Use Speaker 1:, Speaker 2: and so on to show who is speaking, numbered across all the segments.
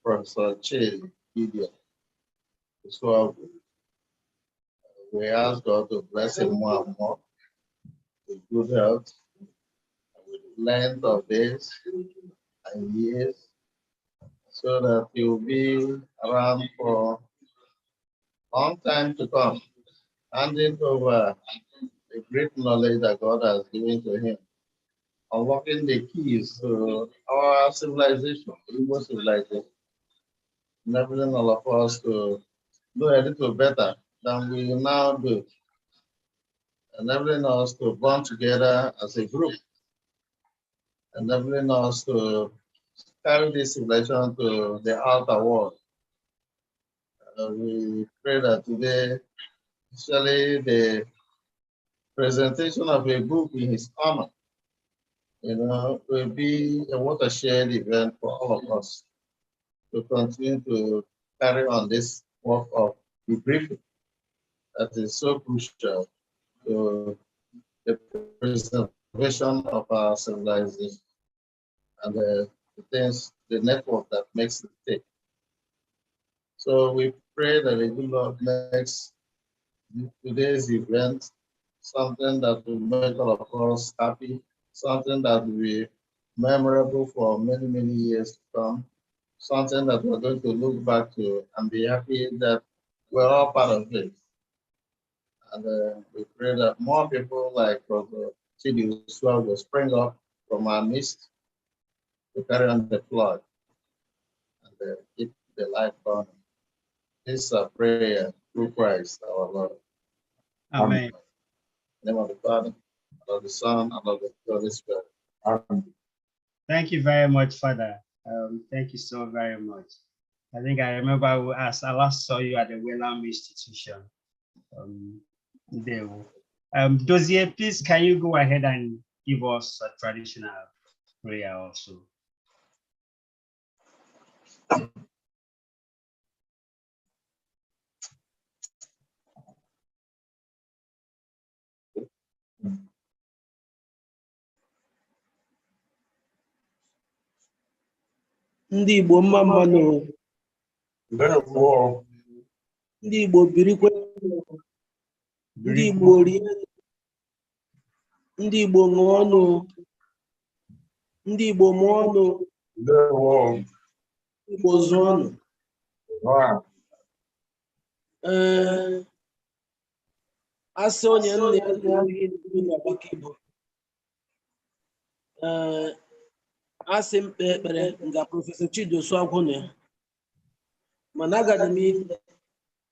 Speaker 1: Professor Chidi Osuagwu. We ask God to bless him more and more with good health, with length of days and years, so that he will be around for a long time to come, handing over the great knowledge that God has given to him, unlocking the keys to our civilization, Igbo civilization, enabling all of us to do a little better than we now do, enabling us to bond together as a group, enabling us to carry this civilization to the outer world. We pray that today, especially the presentation of a book in his honor, will be a watershed event for all of us to continue to carry on this work of debriefing that is so crucial to the preservation of our civilization and the network that makes it tick. So we pray that the good Lord makes today's event something that will make all of us happy, something that will be memorable for many, many years to come, something that we're going to look back to and be happy that we're all part of it. And we pray that more people like Prof Chidi Osuagwu will spring up from our midst to carry on the flag and keep the light burning. This is a prayer through Christ our Lord.
Speaker 2: Amen.
Speaker 1: In the name of the Father, and of the Son, and of the Holy Spirit. Amen.
Speaker 2: Thank you very much, Father. Thank you so very much. I think I remember as I last saw you at the Wellam Institution. Dozier, please, can you go ahead and give us a traditional prayer also?
Speaker 3: Ndị Igbo mma mmanụ, ndị Igbo birikwe, ndị Igbo rie, ndị Igbo ṅụọ ọnụ, ndị Igbo mụọ ọnụ, Igbo zụọ ọnụ. Asị onye nna ya na-arịghị ndị na-agbakọ Igbo. Asị m kpee ekpere nga Prọfesọ Chidi Osuagwu na ya, mana agadi m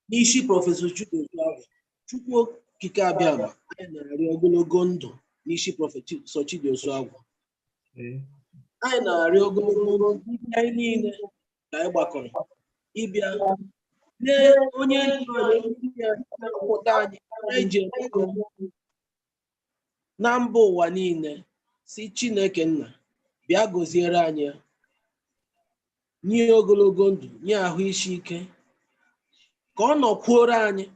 Speaker 3: n'isi Prọfesọ Chidi Osuagwu, Chukwu okike abịa ma anyị na-arịọ ogologo ndụ n'isi Prọfesọ Chidi Osuagwu. Anyị na-arịọ ogologo ndụ anyị niile ka anyị gbakọrọ ịbịa lee onye na-akwụta anyị ji na mba ụwa niile, si Chineke nna bịa gọziere anyị, nye ogologo ndụ, nye ahụ isi ike, ka ọ nọkwuoro anyị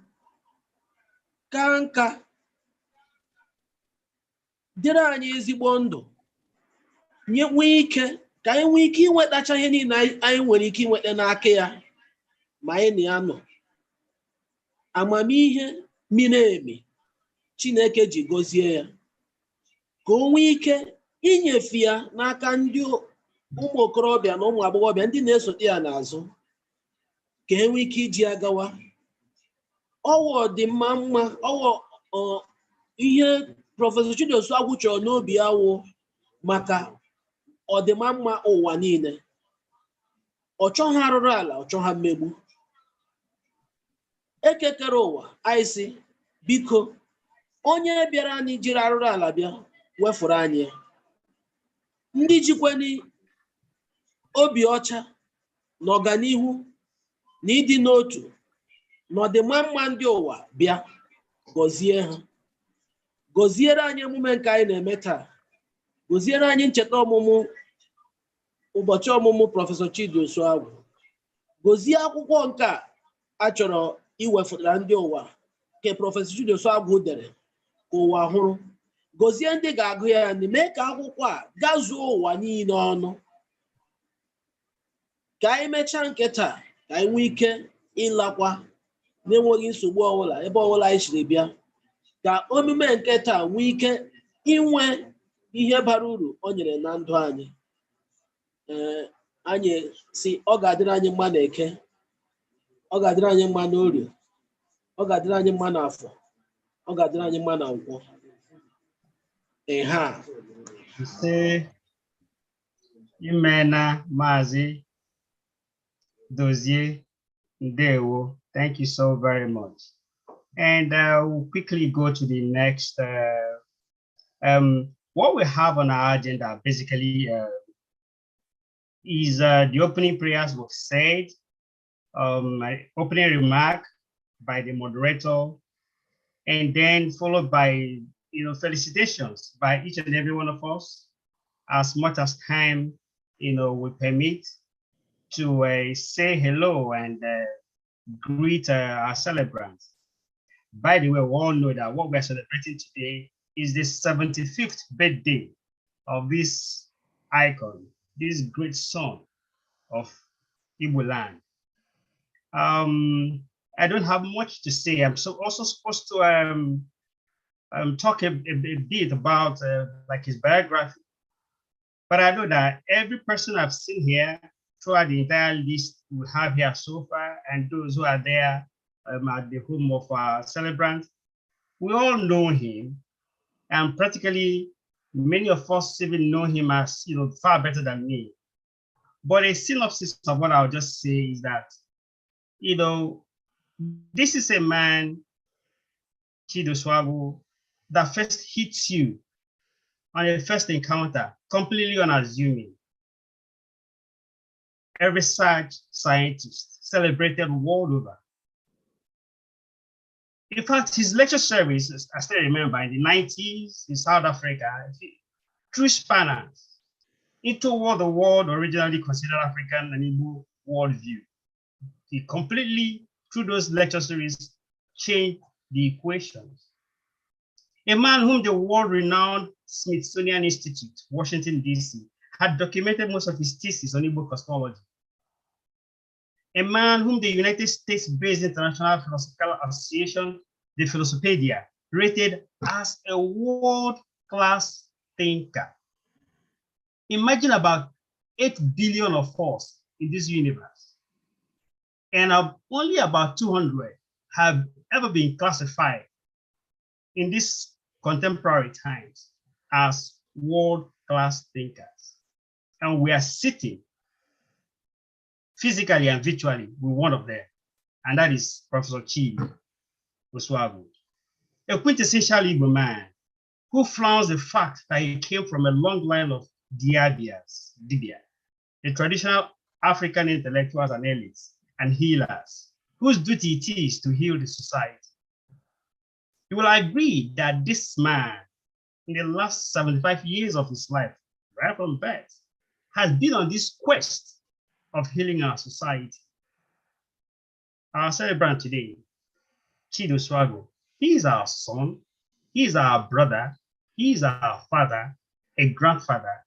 Speaker 3: ka nka, dịrị anyị ezigbo ndụ, nye nwee ike ka anyị nwee ike inwetacha ihe niile anyị nwere ike inweta n'aka ya ma anyị na ya nọ. Amamihe miri emi Chineke ji gọzie ya, ka o nwee ike inyefe ya n'aka ndị ụmụ okorobịa na ụmụ agbọghọbịa ndị na-esote ya n'azụ, ka e nwee ike iji ya gawa. Ọwụ dị mma ọwụ ihe Prọfesọ Chidi Osuagwu chọrọ n'obi ya wụ maka ọdịmma mma ụwa niile. Ọ chọghị arụrụ ala, ọ chọghị mmegbu. Ekekere ụwa, anyị sị biko onye bịara anyị jiri arụrụ ala bịa wefuru anyị. Ndị jikweni obi ọcha na ọganihu na ịdị n'otu na ọdịmma mma ndị ụwa bịa gọzie ha. Gọziere anyị emume nke anyị na-eme taa. Gọziere anyị ncheta ọmụmụ, ụbọchị ọmụmụ Prọfesọ Chidi Osuagwu. Gọzie akwụkwọ nke a chọrọ iwefụtara ndị ụwa nke Prọfesọ Chidi Osuagwu dere ka ụwa hụrụ. Gọzie ndị ga-agụ ya, mee ka akwụkwọ a gazuo ụwa niile ọnụ. ka anyị mechaa nke taa ka anyị nwee ike ịlakwa na-enweghị nsogbu ọbụla ebe ọbụla anyị siri bịa, ka omume nke taa nwee ike inwe ihe bara uru o nyere na ndụ anyị. Anyị si ọ ga-adịrị anyị mma n'Eke, ọ ga-adịrị anyị mma n'Orie, ọ ga-adịrị anyị mma n'Afọ, ọ ga-adịrị anyị mma na Nkwọ.
Speaker 2: Ise imena Mazi Dozie Ndewo. Thank you so very much. And we'll quickly go to the next. What we have on our agenda basically is the opening prayers were said, opening remark by the moderator, and then followed by felicitations by each and every one of us, as much as time will permit, to say hello and greet our celebrants. By the way, we all know that what we're celebrating today is the 75th birthday of this icon, this great son of Igbo land. I don't have much to say. I'm also supposed to talk a bit about like his biography, but I know that every person I've seen here throughout the entire list we have here so far, and those who are there at the home of our celebrant, we all know him, and practically many of us even know him as far better than me. But a synopsis of what I'll just say is that this is a man, Chidi Osuagwu, that first hits you on a first encounter, completely unassuming. A research scientist celebrated world over. In fact, his lecture series, I still remember, in the 90s in South Africa, through spanners into what the world originally considered African and Igbo worldview. He completely, through those lecture series, changed the equations. A man whom the world-renowned Smithsonian Institute, Washington, D.C., had documented most of his thesis on Igbo cosmology. A man whom the United States-based International Philosophical Association, the Philosopedia, rated as a world-class thinker. Imagine about 8 billion of us in this universe, and only about 200 have ever been classified in these contemporary times as world-class thinkers. And we are sitting physically and virtually with one of them, and that is Professor Chidi Osuagwu, a quintessential Igbo man who flaunts the fact that he came from a long line of Diabias, the traditional African intellectuals and elites and healers, whose duty it is to heal the society. You will agree that this man, in the last 75 years of his life, right from birth, has been on this quest of healing our society. Our celebrant today, Chidi Osuagwu, he is our son, he is our brother, he is our father, a grandfather,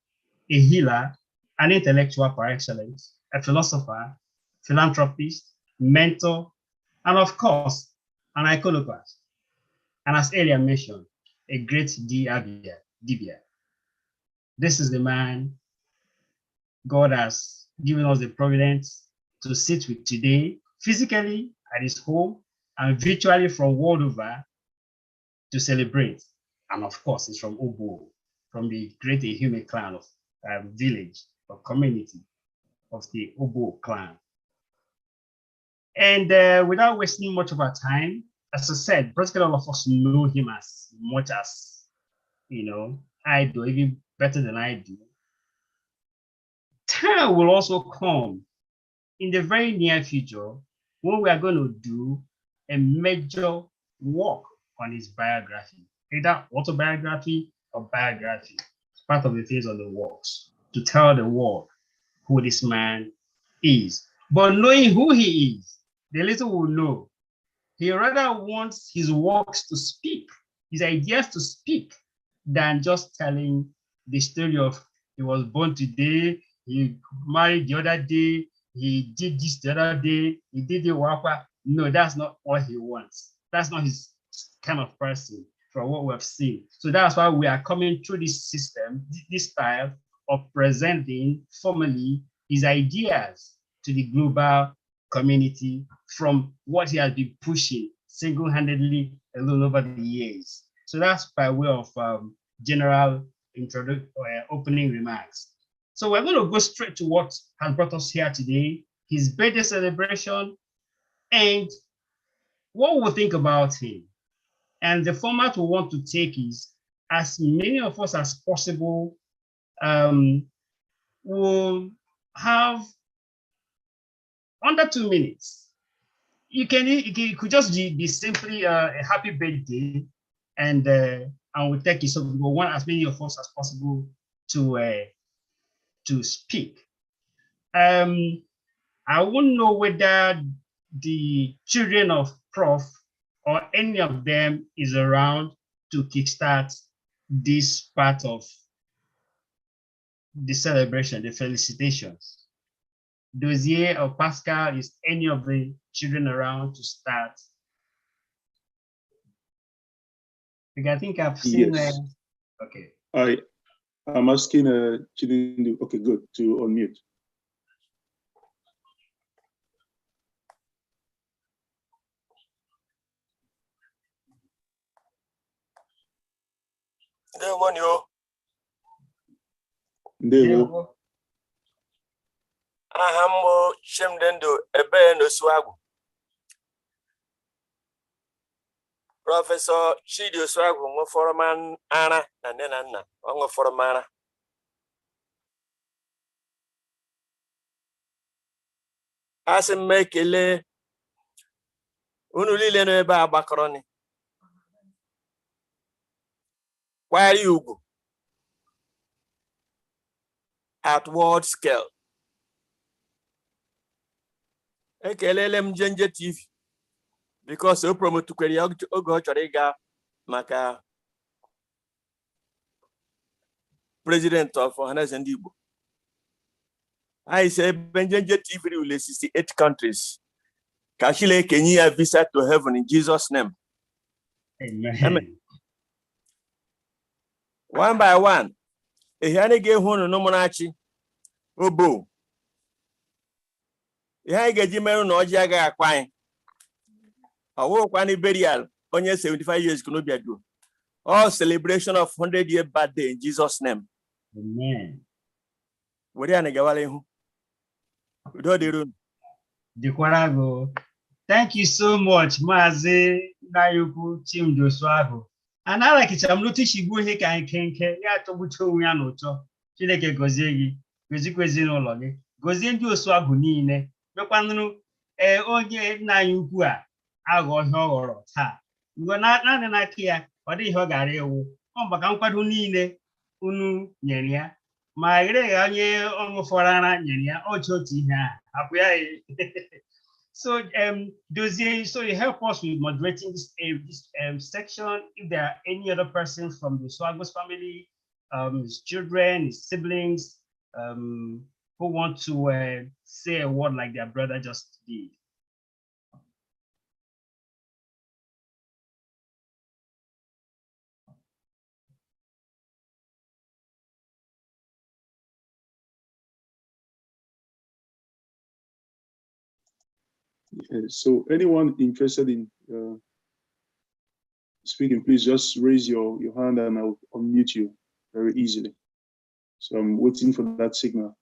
Speaker 2: a healer, an intellectual par excellence, a philosopher, philanthropist, mentor, and of course, an iconoclast. And as earlier mentioned, a great Dibia. This is the man God has given us the providence to sit with today, physically at his home and virtually from world over, to celebrate. And of course, it's from Obo, from the great Ehume clan of village or community of the Obo clan. And without wasting much of our time, as I said, practically all of us know him as much as, I do, even better than I do. Time will also come in the very near future when we are going to do a major work on his biography, either autobiography or biography, part of the things on the works, to tell the world who this man is. But knowing who he is, the little will know. He rather wants his works to speak, his ideas to speak, than just telling the story of he was born today, he married the other day, he did this the other day, he did the wapa. No, that's not what he wants. That's not his kind of person from what we've seen. So that's why we are coming through this system, this style of presenting formally his ideas to the global community from what he has been pushing single-handedly alone over the years. So that's by way of general opening remarks. So we're going to go straight to what has brought us here today, his birthday celebration, and what we think about him. And the format we want to take is, as many of us as possible will have under 2 minutes. It could just be simply a happy birthday, and we'll take it. So we want as many of us as possible to speak. I wouldn't know whether the children of Prof or any of them is around to kickstart this part of the celebration, the felicitations. Dozier or Pascal, is any of the children around to start? Because I think I've seen.
Speaker 4: Yes.
Speaker 2: Okay.
Speaker 4: I'm asking Chidi. Okay, good, to unmute.
Speaker 5: Ndewo. Aha m bụ Chidi Osuagwu. Prọfesọ Chidi Osuagwu ṅụfọrọ m ara na nne na nna, ọ ṅụfọrọ m ara. Asị m ekele unu niile nọ ebe a gbakọrọ ni. Kwanyere ugwu at world scale. Ekelele m Njenje TV because o promotukwere ya oge ọ chọrọ ịga maka president of Ọhaneze Ndị Igbo. I say Njenje TV rule 68 countries. Ka Chineke nye ya visa to heaven in Jesus' name.
Speaker 2: Amen.
Speaker 5: One by one. Ihe anyị ga-ehụ unu n'ụmụnachi obo. Ihe anyị ga-eji merụ na ọjị agaghị akwa anyị. Ọwụkwa burial onye 75 years kunobia do. All celebration of 100-year birthday in Jesus' name.
Speaker 2: Amen.
Speaker 5: Were ya na gawala ihu. Udo dịrị unu.
Speaker 2: Dikwarago. Thank you so much, Maazị Nayukwu Chidi Osuagwu. And I like it. I'm not teaching you here can ya tọgbucha onwe ya n'ụtọ. Chineke gozie gị, gozikwa ezinụlọ gị, gozie ndị Osuagwu niile. Mekwanụ onye nna anyị ukwu a aghọ ihe ọ ghọrọ taa. Mgbe naanị n'aka ya, ọ dịghị ọ gara ewu. Ọ maka nkwado niile unu nyere ya. Ma ghere onye ọṅụfọrọ ara nyere ya, ọ ji otu ihe a. Hapụ ya. So, Dozier, so you help us with moderating this section. If there are any other persons from the Osuagwu family, his children, his siblings, who want to say a word like their brother just did.
Speaker 4: So anyone interested in speaking, please just raise your hand and I'll unmute you very easily. So I'm waiting for that signal.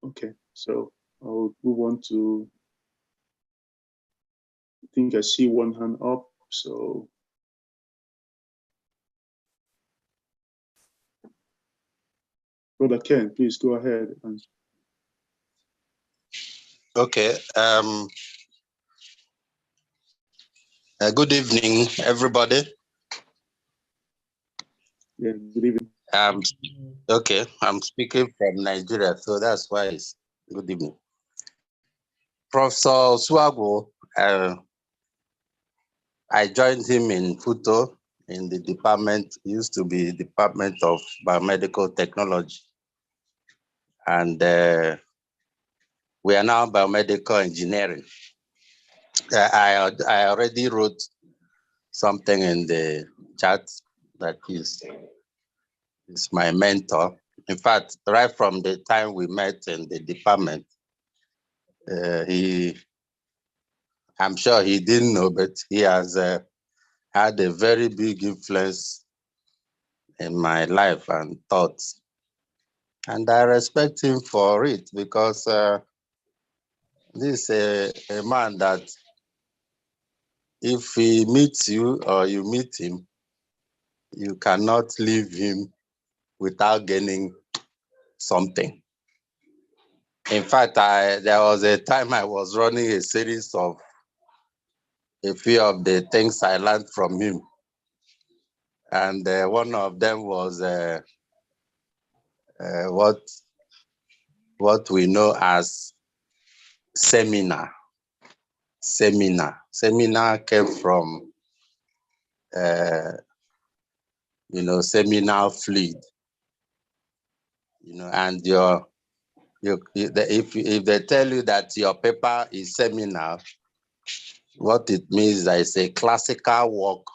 Speaker 4: Okay, so I'll move on to, I think I see one hand up, so. Brother Ken, please go ahead.
Speaker 6: Okay. Good evening, everybody.
Speaker 4: Yeah, good evening.
Speaker 6: Okay, I'm speaking from Nigeria, so that's why it's good evening. Professor Osuagwu, I joined him in Futo in the department, used to be Department of Biomedical Technology. And we are now biomedical engineering. I already wrote something in the chat that is my mentor. In fact, right from the time we met in the department, I'm sure he didn't know, but he has had a very big influence in my life and thoughts. And I respect him for it because this is a man that if he meets you or you meet him, you cannot leave him without gaining something. In fact, there was a time I was running a series of a few of the things I learned from him. And one of them was what we know as seminar. Seminar came from, seminal fluid. And if they tell you that your paper is seminal, what it means is that it's a classical work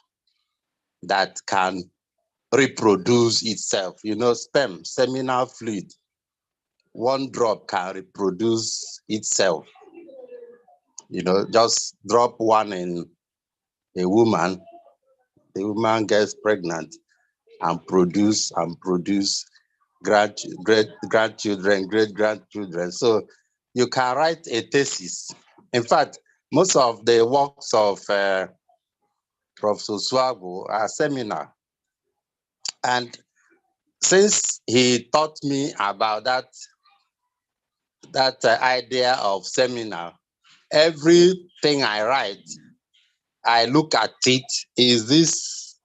Speaker 6: that can reproduce itself. Sperm, seminal fluid, one drop can reproduce itself. Just drop one in a woman, the woman gets pregnant and produce grandchildren, great-grandchildren. So you can write a thesis. In fact, most of the works of Prof Osuagwu are seminar. And since he taught me about that idea of seminar, everything I write, I look at it. Is this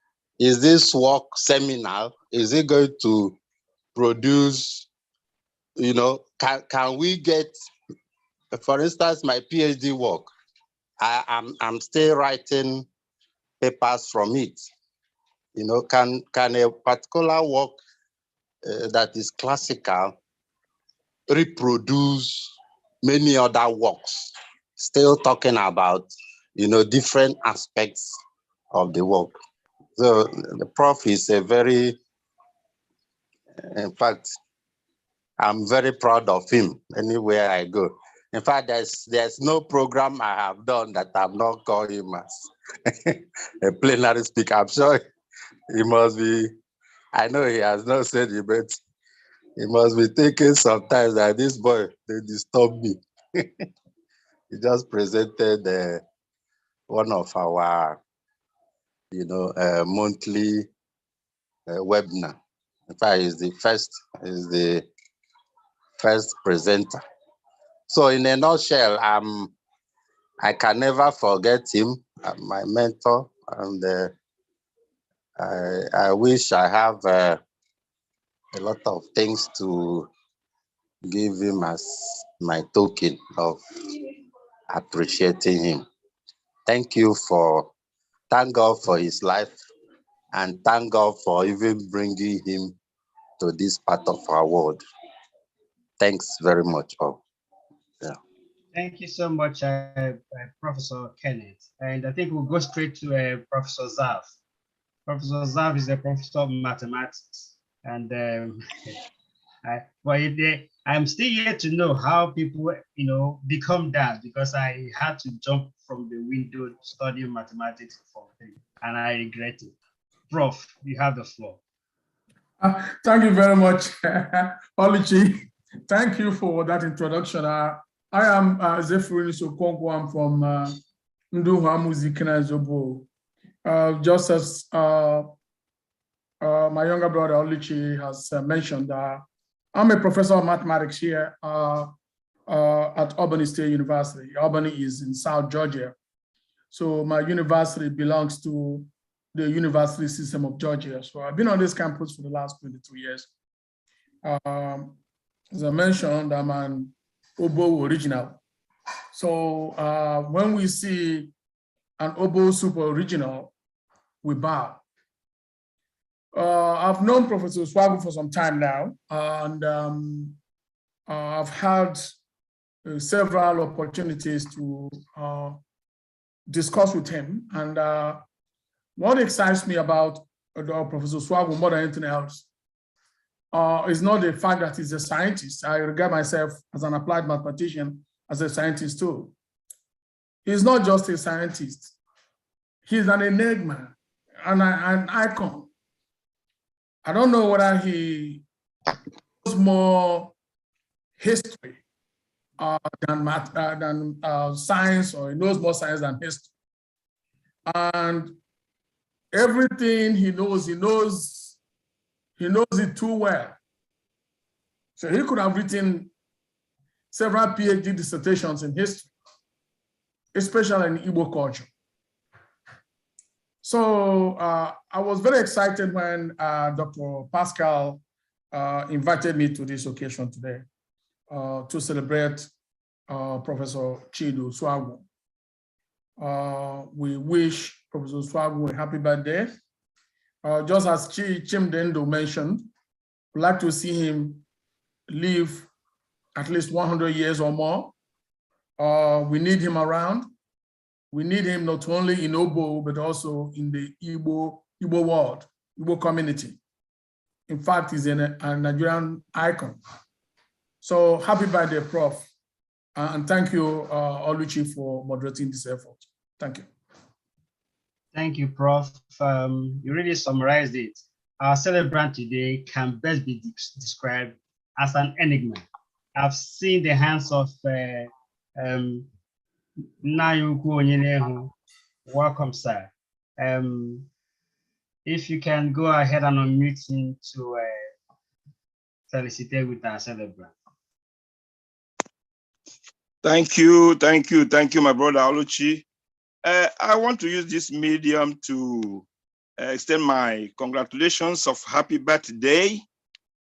Speaker 6: work seminar? Is it going to produce? Can we get, for instance, my PhD work? I'm still writing papers from it. Can a particular work that is classical reproduce many other works? Still talking about different aspects of the work. So the prof is in fact, I'm very proud of him anywhere I go. In fact, there's no program I have done that I've not called him as a plenary speaker. I'm sure he must be, I know he has not said it, but he must be thinking sometimes that this boy, they disturb me. He just presented one of our, monthly webinar. In fact, he's the first presenter. So in a nutshell, I can never forget him, my mentor, and I wish I have a lot of things to give him as my token of appreciating him. Thank God for his life, and thank God for even bringing him to this part of our world. Thanks very much, all. Yeah.
Speaker 2: Thank you so much, Professor Kenneth. And I think we'll go straight to Professor Zav. Professor Zav is a professor of mathematics. And I'm still yet to know how people, become that, because I had to jump from the window studying mathematics for free, and I regret it. Prof, you have the floor.
Speaker 7: Thank you very much, Oluchi. Thank you for that introduction. I am Zephyrin Sokonkwo. I'm from Nduha Muzikina Zobo. Just as my younger brother Oluchi has mentioned, I'm a professor of mathematics here at Albany State University. Albany is in South Georgia. So my university belongs to the university system of Georgia. So I've been on this campus for the last 22 years. As I mentioned, I'm an Obo original. So when we see an Obo super original, we bow. I've known Professor Osuagwu for some time now, and I've had several opportunities to discuss with him. And what excites me about Professor Osuagwu more than anything else is not the fact that he's a scientist. I regard myself as an applied mathematician, as a scientist too. He's not just a scientist. He's an enigma, an icon. I don't know whether he knows more history than science, or he knows more science than history. And everything he knows it too well. So he could have written several PhD dissertations in history, especially in Igbo culture. So I was very excited when Dr. Pascal invited me to this occasion today to celebrate Professor Chidi Osuagwu. We wish Professor Osuagwu a happy birthday. Just as Chimdendo mentioned, we'd like to see him live at least 100 years or more. We need him around. We need him not only in Obo, but also in the Igbo world, Igbo community. In fact, he's a Nigerian icon. So happy birthday, Prof. And thank you, Oluchi, for moderating this effort. Thank you.
Speaker 2: Thank you, Prof. You really summarized it. Our celebrant today can best be described as an enigma. I've seen the hands of Nayuku Onyenehu. Welcome, sir. If you can go ahead and unmute him to felicitate with our celebrant.
Speaker 5: Thank you, my brother Oluchi. I want to use this medium to extend my congratulations of happy birthday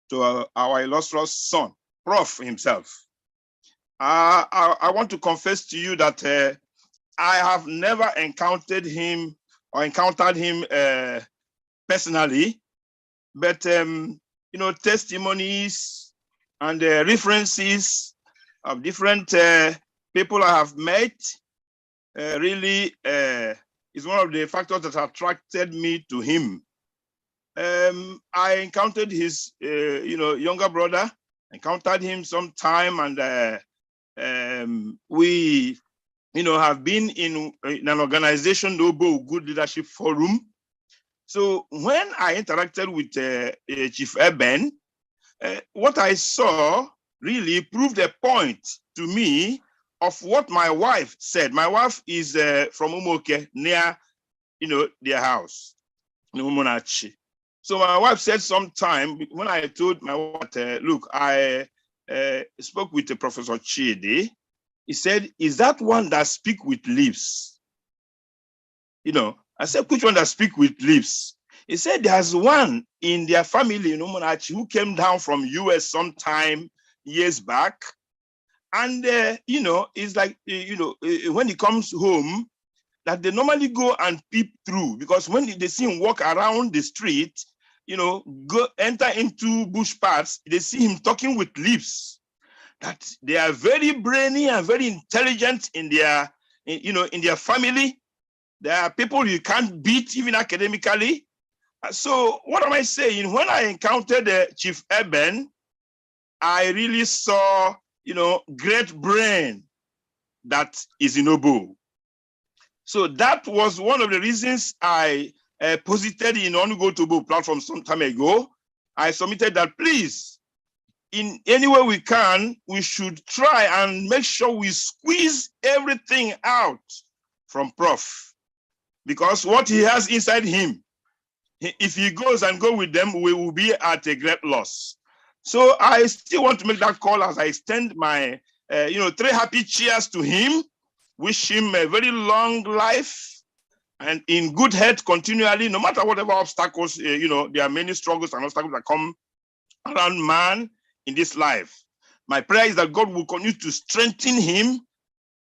Speaker 5: to our illustrious son, Prof himself. I want to confess to you that I have never encountered him personally, but testimonies and references of different people I have met really is one of the factors that attracted me to him. I encountered his younger brother, encountered him sometime, and we have been in an organization, Noble Good Leadership Forum. So when I interacted with Chief Eben, what I saw really proved a point to me of what my wife said. My wife is from Umoke, near their house, Umunachi. So my wife said sometime when I told my wife, look, I spoke with Professor Chidi. He said, is that one that speak with lips? I said, which one that speak with lips? He said, there's one in their family in Umunachi who came down from US sometime years back. And, it's like, when he comes home, that they normally go and peep through, because when they see him walk around the street, go enter into bush paths, they see him talking with lips. That they are very brainy and very intelligent in their, in their family. There are people you can't beat even academically. So what am I saying? When I encountered Chief Eben, I really saw, great brain that is in Obo. So that was one of the reasons I posited in Onugo Tobo platform some time ago. I submitted that, please, in any way we can, we should try and make sure we squeeze everything out from Prof. Because what he has inside him, if he goes with them, we will be at a great loss. So I still want to make that call as I extend my, 3 happy cheers to him, wish him a very long life and in good health continually, no matter whatever obstacles, there are many struggles and obstacles that come around man in this life. My prayer is that God will continue to strengthen him,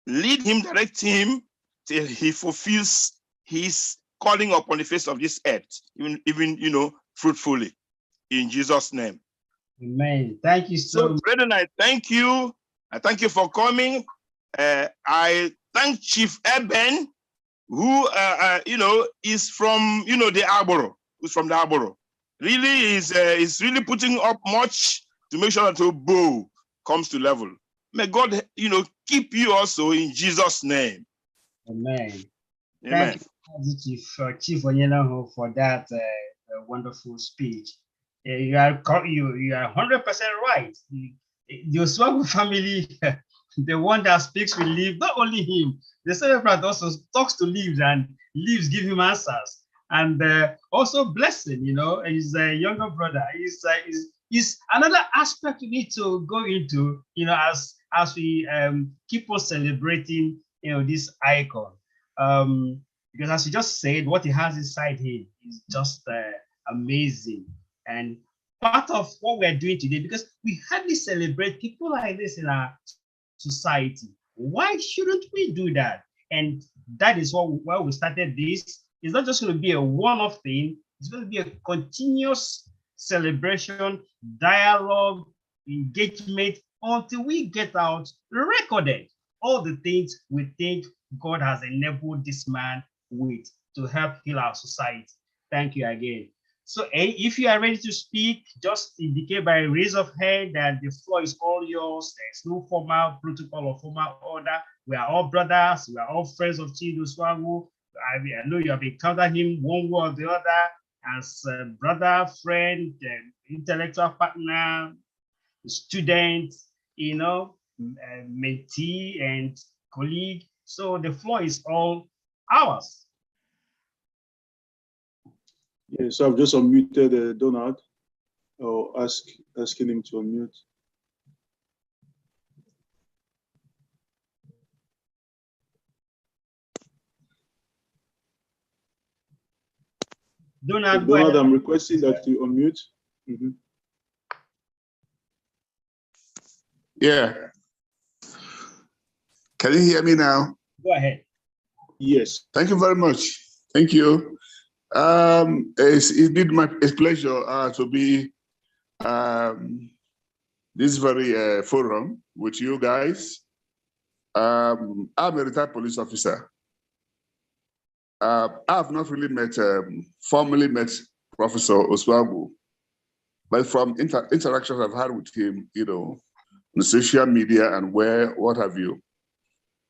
Speaker 5: lead him, direct him till he fulfills his calling upon the face of this earth, even fruitfully. In Jesus' name.
Speaker 2: Amen. Thank you so much.
Speaker 5: Brethren, I thank you. I thank you for coming. I thank Chief Eben, who is from the Arboro. Who's from the Arboro? Really is really putting up much to make sure that the bow comes to level. May God keep you also in Jesus' name.
Speaker 2: Amen.
Speaker 5: Amen.
Speaker 2: Thank you, Chief Onyenaho, for that wonderful speech. You are 100% right. The Osuagwu family, the one that speaks will live, not only him, the Celebrant also talks to leaves, and leaves give him answers. And also Blessing, he's a younger brother. Is another aspect we need to go into, as we keep on celebrating, this icon. Because as you just said, what he has inside him is just amazing. And part of what we're doing today, because we hardly celebrate people like this in our society. Why shouldn't we do that? And that is why we started this. It's not just going to be a one-off thing. It's going to be a continuous celebration, dialogue, engagement, until we get out recorded all the things we think God has enabled this man with to help heal our society. Thank you again. So if you are ready to speak, just indicate by a raise of hand that the floor is all yours. There's no formal protocol or formal order. We are all brothers. We are all friends of Chidi Osuagwu. I know you have encountered him one way or the other as a brother, friend, intellectual partner, student, mentee and colleague. So the floor is all ours.
Speaker 4: Yeah, so I've just unmuted Donald, or asking him to unmute.
Speaker 2: Donald,
Speaker 4: I'm requesting that you unmute. Mm-hmm.
Speaker 8: Yeah. Can you hear me now?
Speaker 2: Go ahead.
Speaker 4: Yes.
Speaker 8: Thank you very much. Thank you. It's a pleasure to be this very forum with you guys. I'm a retired police officer. I have not really formally met Professor Osuagwu, but from interactions I've had with him, on the social media and what have you,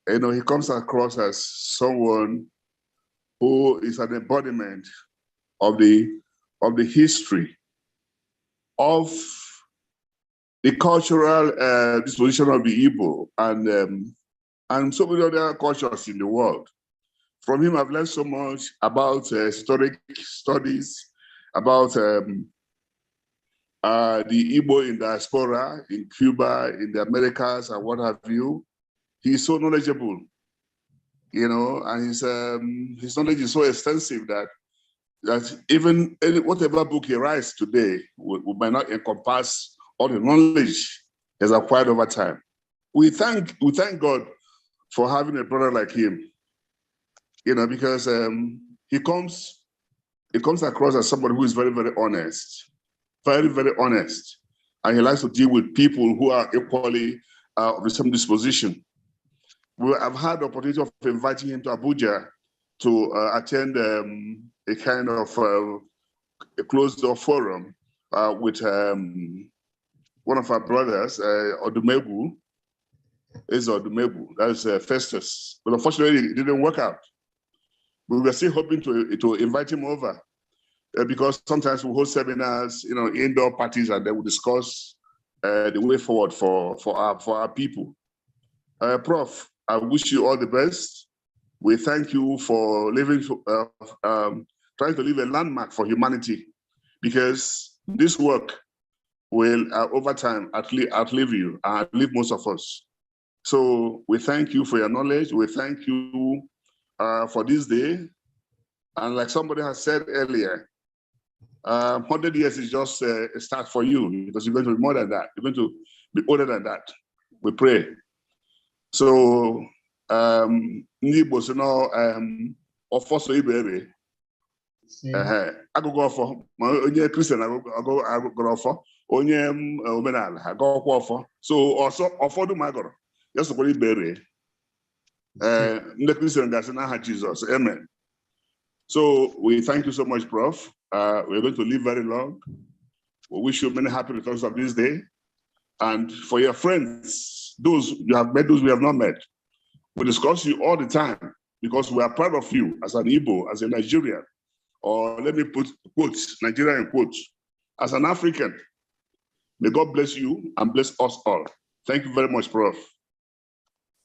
Speaker 8: he comes across as someone who is an embodiment of the history of the cultural disposition of the Igbo and so many other cultures in the world. From him, I've learned so much about historic studies, about the Igbo in diaspora, in Cuba, in the Americas, and what have you. He's so knowledgeable, and his knowledge is so extensive that even whatever book he writes today might not encompass all the knowledge he has acquired over time. We thank God for having a brother like him, because he comes across as somebody who is very, very honest, very, very honest, and he likes to deal with people who are equally of the same disposition. I've had the opportunity of inviting him to Abuja to attend a kind of a closed-door forum with one of our brothers, Odumegwu. That's Festus. But unfortunately, it didn't work out. We were still hoping to invite him over because sometimes we host seminars, indoor parties, and then we discuss the way forward for our people. Prof, I wish you all the best. We thank you for trying to leave a landmark for humanity, because this work will, over time, outlive you and outlive most of us. So we thank you for your knowledge. We thank you for this day. And like somebody has said earlier, 100 years is just a start for you, because you're going to be more than that. You're going to be older than that. We pray. So, Nibo, so now, ofo ibe agụgụ ọfọ ma onye Christian agụgụ ọfọ onye omenala agụkwa ọfọ so ọsọ ọfọdụ ma agụrụ ya sokwara ibere ndị Christian gasị n'aha Jesus. Amen. So we thank you so much, Prof. We're going to live very long. We wish you many happy returns of this day. And for your friends, those you have met, those we have not met, we discuss you all the time because we are proud of you as an Igbo, as a Nigerian, or let me put quotes, Nigerian quotes, as an African. May God bless you and bless us all. Thank you very much, Prof.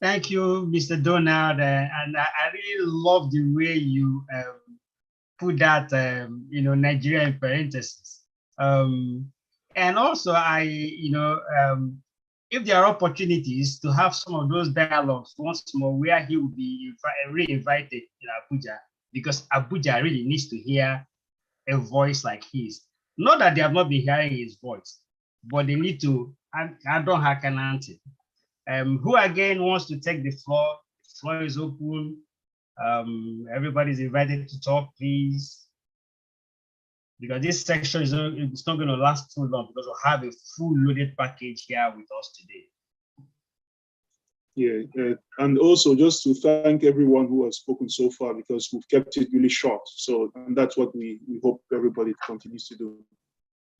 Speaker 2: Thank you, Mr. Donald. And I really love the way you put that, Nigeria in parentheses. And also, if there are opportunities to have some of those dialogues once more, where he will be re-invited in Abuja, because Abuja really needs to hear a voice like his. Not that they have not been hearing his voice, but they need to. I don't have an answer. Who again wants to take the floor? The floor is open. Everybody's invited to talk, please. Because this section is not going to last too long because we'll have a full loaded package here with us today.
Speaker 4: Yeah, and also just to thank everyone who has spoken so far, because we've kept it really short. So, and that's what we hope everybody continues to do.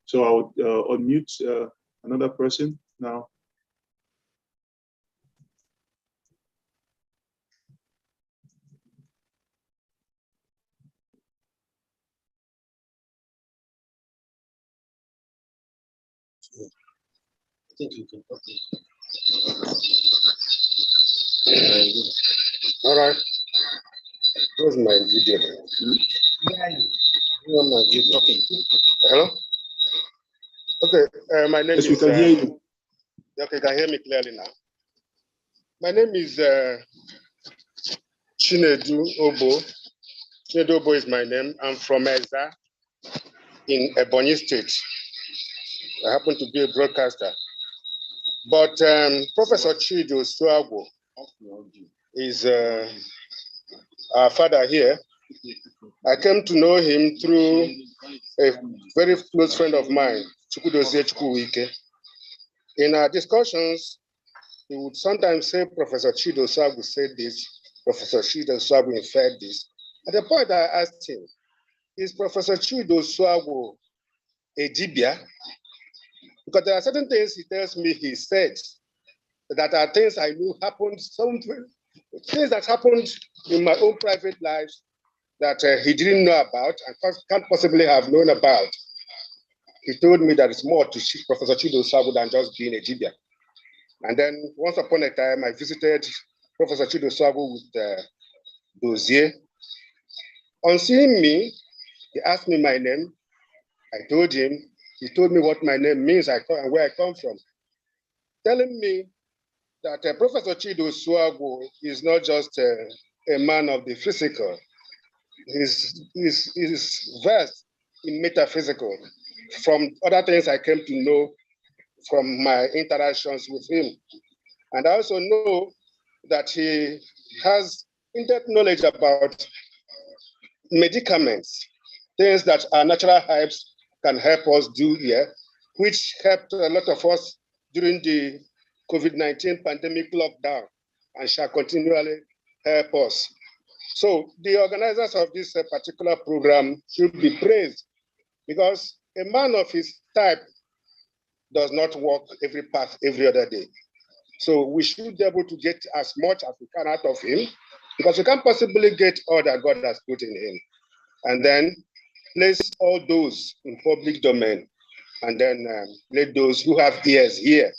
Speaker 4: So I'll unmute another person now.
Speaker 9: I think you can copy. All right. Where's my video? My video. Okay. Hello? Okay, my name
Speaker 4: yes,
Speaker 9: is...
Speaker 4: we can hear you.
Speaker 9: Okay, you can hear me clearly now. My name is Chinedu Obo. Chinedu Obo is my name. I'm from Eza in Ebonyi State. I happen to be a broadcaster. But Professor Chidi Osuagwu is our father here. I came to know him through a very close friend of mine, Chukwudozie Chukwuwike. In our discussions, he would sometimes say, Professor Chidi Osuagwu said this, Professor Chidi Osuagwu inferred this. At the point I asked him, is Professor Chidi Osuagwu a Dibia? Because there are certain things he tells me he said that are things I knew happened, some things that happened in my own private life that he didn't know about and can't possibly have known about. He told me that it's more to Professor Chidi Osuagwu than just being a Dibia. And then once upon a time, I visited Professor Chidi Osuagwu with dossier. On seeing me, he asked me my name. I told him. He told me what my name means and where I come from, telling me that Professor Chidi Osuagwu is not just a man of the physical. He's versed in metaphysical. From other things I came to know from my interactions with him. And I also know that he has in-depth knowledge about medicaments, things that are natural herbs can help us do here, which helped a lot of us during the COVID-19 pandemic lockdown and shall continually help us. So the organizers of this particular program should be praised because a man of his type does not walk every path every other day. So we should be able to get as much as we can out of him because we can't possibly get all that God has put in him. And then place all those in public domain, and then let those who have ears hear.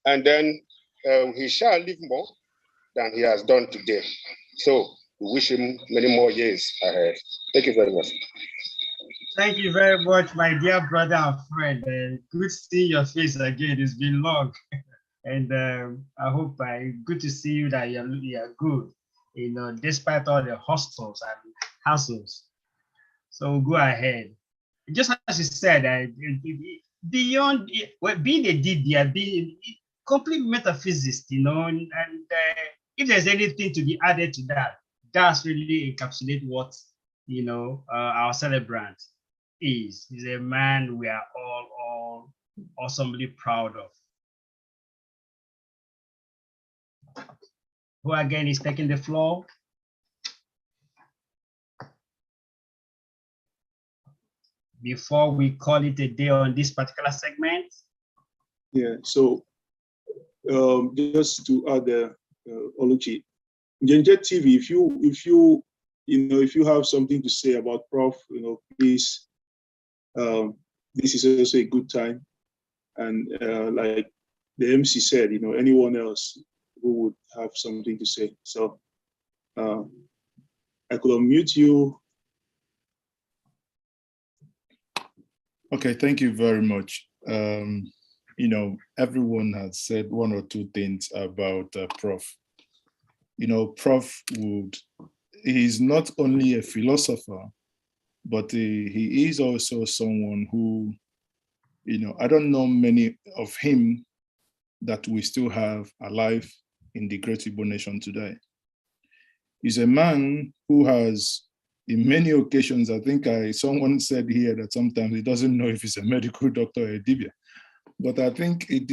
Speaker 9: And then he shall live more than he has done today. So we wish him many more years ahead. Thank you very much.
Speaker 2: Thank you very much, my dear brother and friend. Good to see your face again. It's been long. And I hope good to see you that you're good, despite all the hostels and hassles. So we'll go ahead. Just as you said, beyond being a dibia, being complete metaphysicist, and if there's anything to be added to that, that's really encapsulate what our celebrant is. He's a man we are all awesomely proud of. Who again is taking the floor? Before we call it a day on this particular segment?
Speaker 4: Yeah, so just to add Oluchi, Njenje TV, if you have something to say about Prof, please, this is also a good time. And like the MC said, anyone else who would have something to say. So I could unmute you.
Speaker 10: Okay, thank you very much. Everyone has said one or two things about Prof. Prof he's not only a philosopher, but he is also someone who, I don't know many of him that we still have alive in the great Igbo nation today. He's a man who has, in many occasions, I think someone said here that sometimes he doesn't know if he's a medical doctor or a dibia. But I think it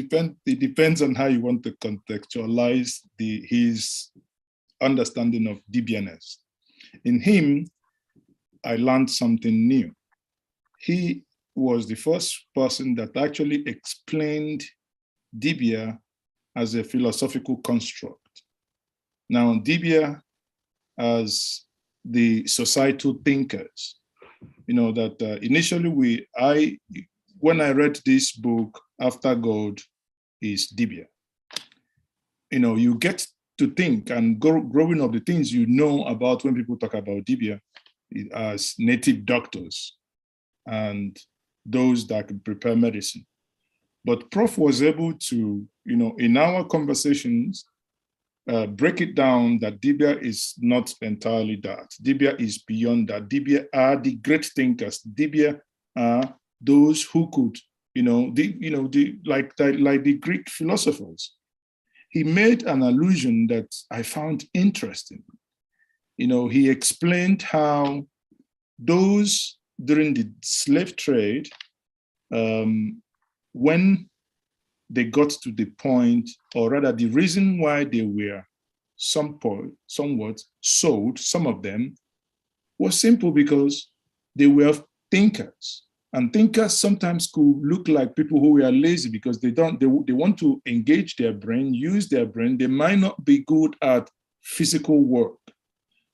Speaker 10: depends on how you want to contextualize his understanding of dibianess. In him, I learned something new. He was the first person that actually explained dibia as a philosophical construct. Now, dibia as the societal thinkers, that initially when I read this book, After God is Dibia, you get to think and growing up the things about when people talk about Dibia as native doctors and those that can prepare medicine. But Prof was able to, in our conversations, break it down that Dibia is not entirely that. Dibia is beyond that. Dibia are the great thinkers. Dibia are those who could, like the Greek philosophers. He made an allusion that I found interesting. He explained how those during the slave trade, when they got to the point, or rather the reason why they were somewhat sold, some of them, was simple because they were thinkers. And thinkers sometimes could look like people who were lazy because they want to engage their brain, use their brain. They might not be good at physical work.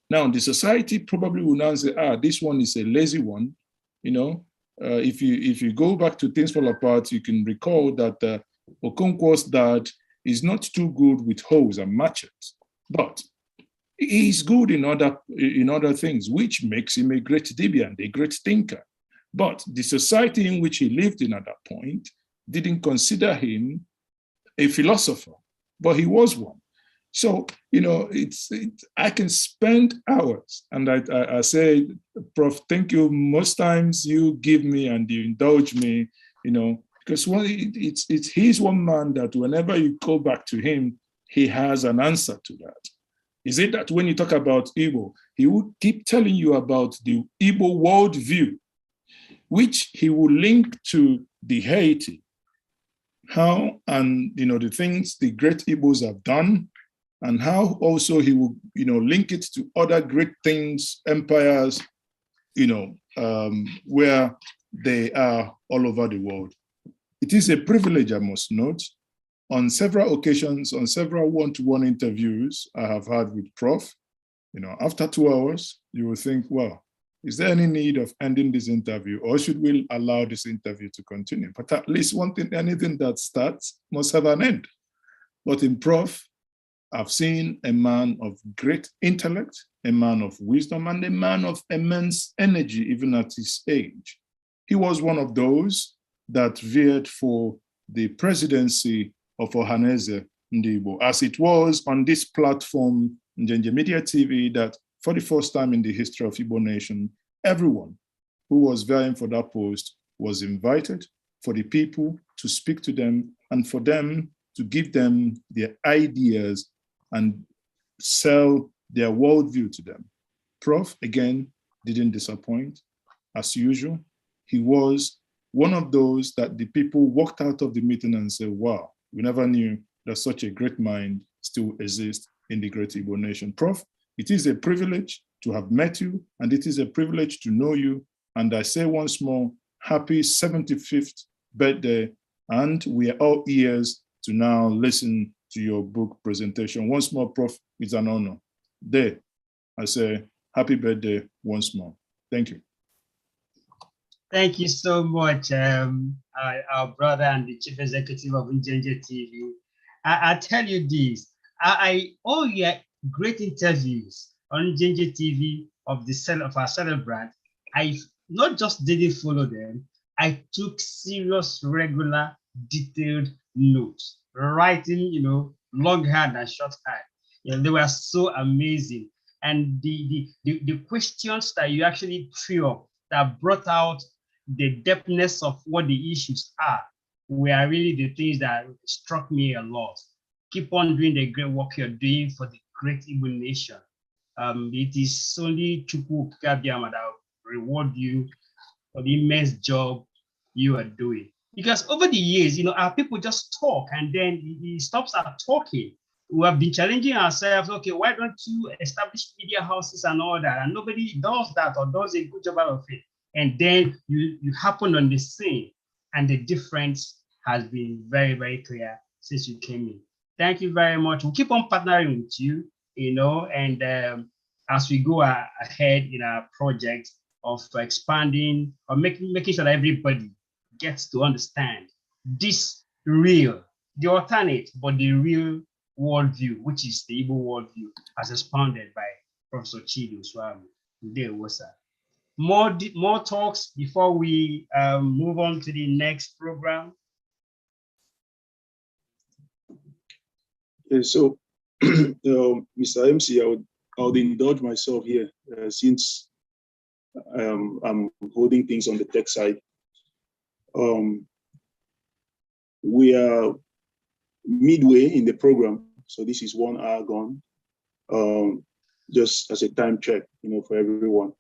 Speaker 10: Now, the society probably will now say, this one is a lazy one. If you go back to Things Fall Apart, you can recall that Okonkwo's dad is not too good with hoes and machetes, but he's good in other things, which makes him a great dibia and a great thinker. But the society in which he lived in at that point didn't consider him a philosopher, but he was one. So, I can spend hours, and I say, Prof, thank you. Most times you give me and you indulge me, because he's one man that whenever you go back to him, he has an answer to that. Is it that when you talk about Igbo, he would keep telling you about the Igbo worldview, which he will link to the Haiti, how, and the things the great Igbos have done, and how also he will, link it to other great things, empires, where they are all over the world. It is a privilege, I must note. On several occasions, on several one-to-one interviews I have had with Prof, after 2 hours, you will think, well, is there any need of ending this interview, or should we allow this interview to continue? But at least one thing, anything that starts must have an end. But in Prof, I've seen a man of great intellect, a man of wisdom, and a man of immense energy, even at his age. He was one of those that veered for the presidency of Ohaneze Ndibo, as it was on this platform, Njenje Media TV, that for the first time in the history of Igbo nation, everyone who was vying for that post was invited for the people to speak to them and for them to give them their ideas and sell their worldview to them. Prof, again, didn't disappoint. As usual, he was one of those that the people walked out of the meeting and said, wow, we never knew that such a great mind still exists in the great Igbo nation. Prof, it is a privilege to have met you, and it is a privilege to know you. And I say once more, happy 75th birthday. And we are all ears to now listen to your book presentation. Once more, Prof, it's an honor. There, I say happy birthday once more. Thank you.
Speaker 2: Thank you so much, our brother and the chief executive of Njenje TV. I tell you this, I owe you great interviews on Njenje TV of our Celebrant. I not just didn't follow them, I took serious, regular, detailed notes, writing, long hand and short hand. They were so amazing. And the questions that you actually threw up that brought out the depthness of what the issues are were really the things that struck me a lot. Keep on doing the great work you're doing for the great Igbo nation. It is only Chukwu Kabiama that will reward you for the immense job you are doing. Because over the years, our people just talk and then it stops at talking. We have been challenging ourselves, okay, why don't you establish media houses and all that? And nobody does that or does a good job out of it. And then you happen on the scene, and the difference has been very, very clear since you came in. Thank you very much. We'll keep on partnering with you, and as we go ahead in our project of expanding or making sure that everybody gets to understand this real, the alternate, but the real worldview, which is the Igbo worldview, as expounded by Professor Chidi Osuagwu. There was more talks before we move on to the next program.
Speaker 4: So, Mr. MC, I would indulge myself here since I'm holding things on the tech side. We are midway in the program, so this is 1 hour gone, just as a time check, for everyone.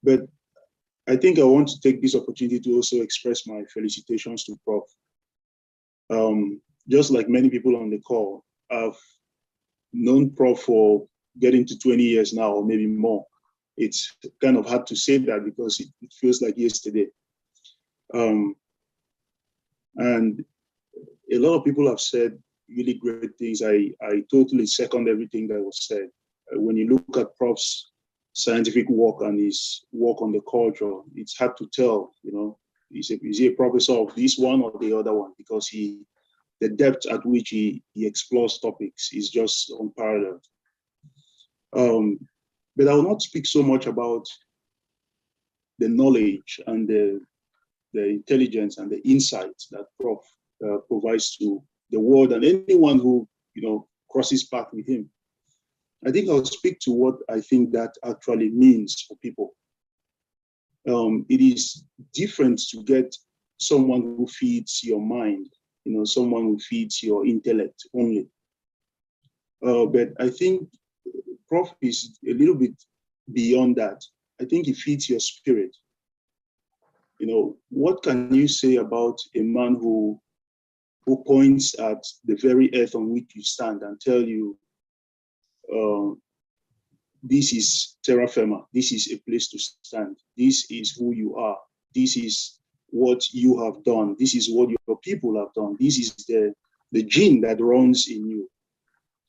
Speaker 4: But I think I want to take this opportunity to also express my felicitations to Prof. Just like many people on the call, I've known Prof for getting to 20 years now, or maybe more. It's kind of hard to say that because it feels like yesterday. And a lot of people have said really great things. I totally second everything that was said. When you look at Prof's scientific work and his work on the culture, it's hard to tell, is he a professor of this one or the other one? Because the depth at which he explores topics is just unparalleled. But I will not speak so much about the knowledge and the intelligence and the insights that Prof provides to the world and anyone who crosses path with him. I think I'll speak to what I think that actually means for people. It is different to get someone who feeds your mind, someone who feeds your intellect only. But I think Prof is a little bit beyond that. I think he feeds your spirit. What can you say about a man who points at the very earth on which you stand and tell you, this is terra firma, this is a place to stand, this is who you are, this is what you have done, this is what your people have done, this is the gene that runs in you.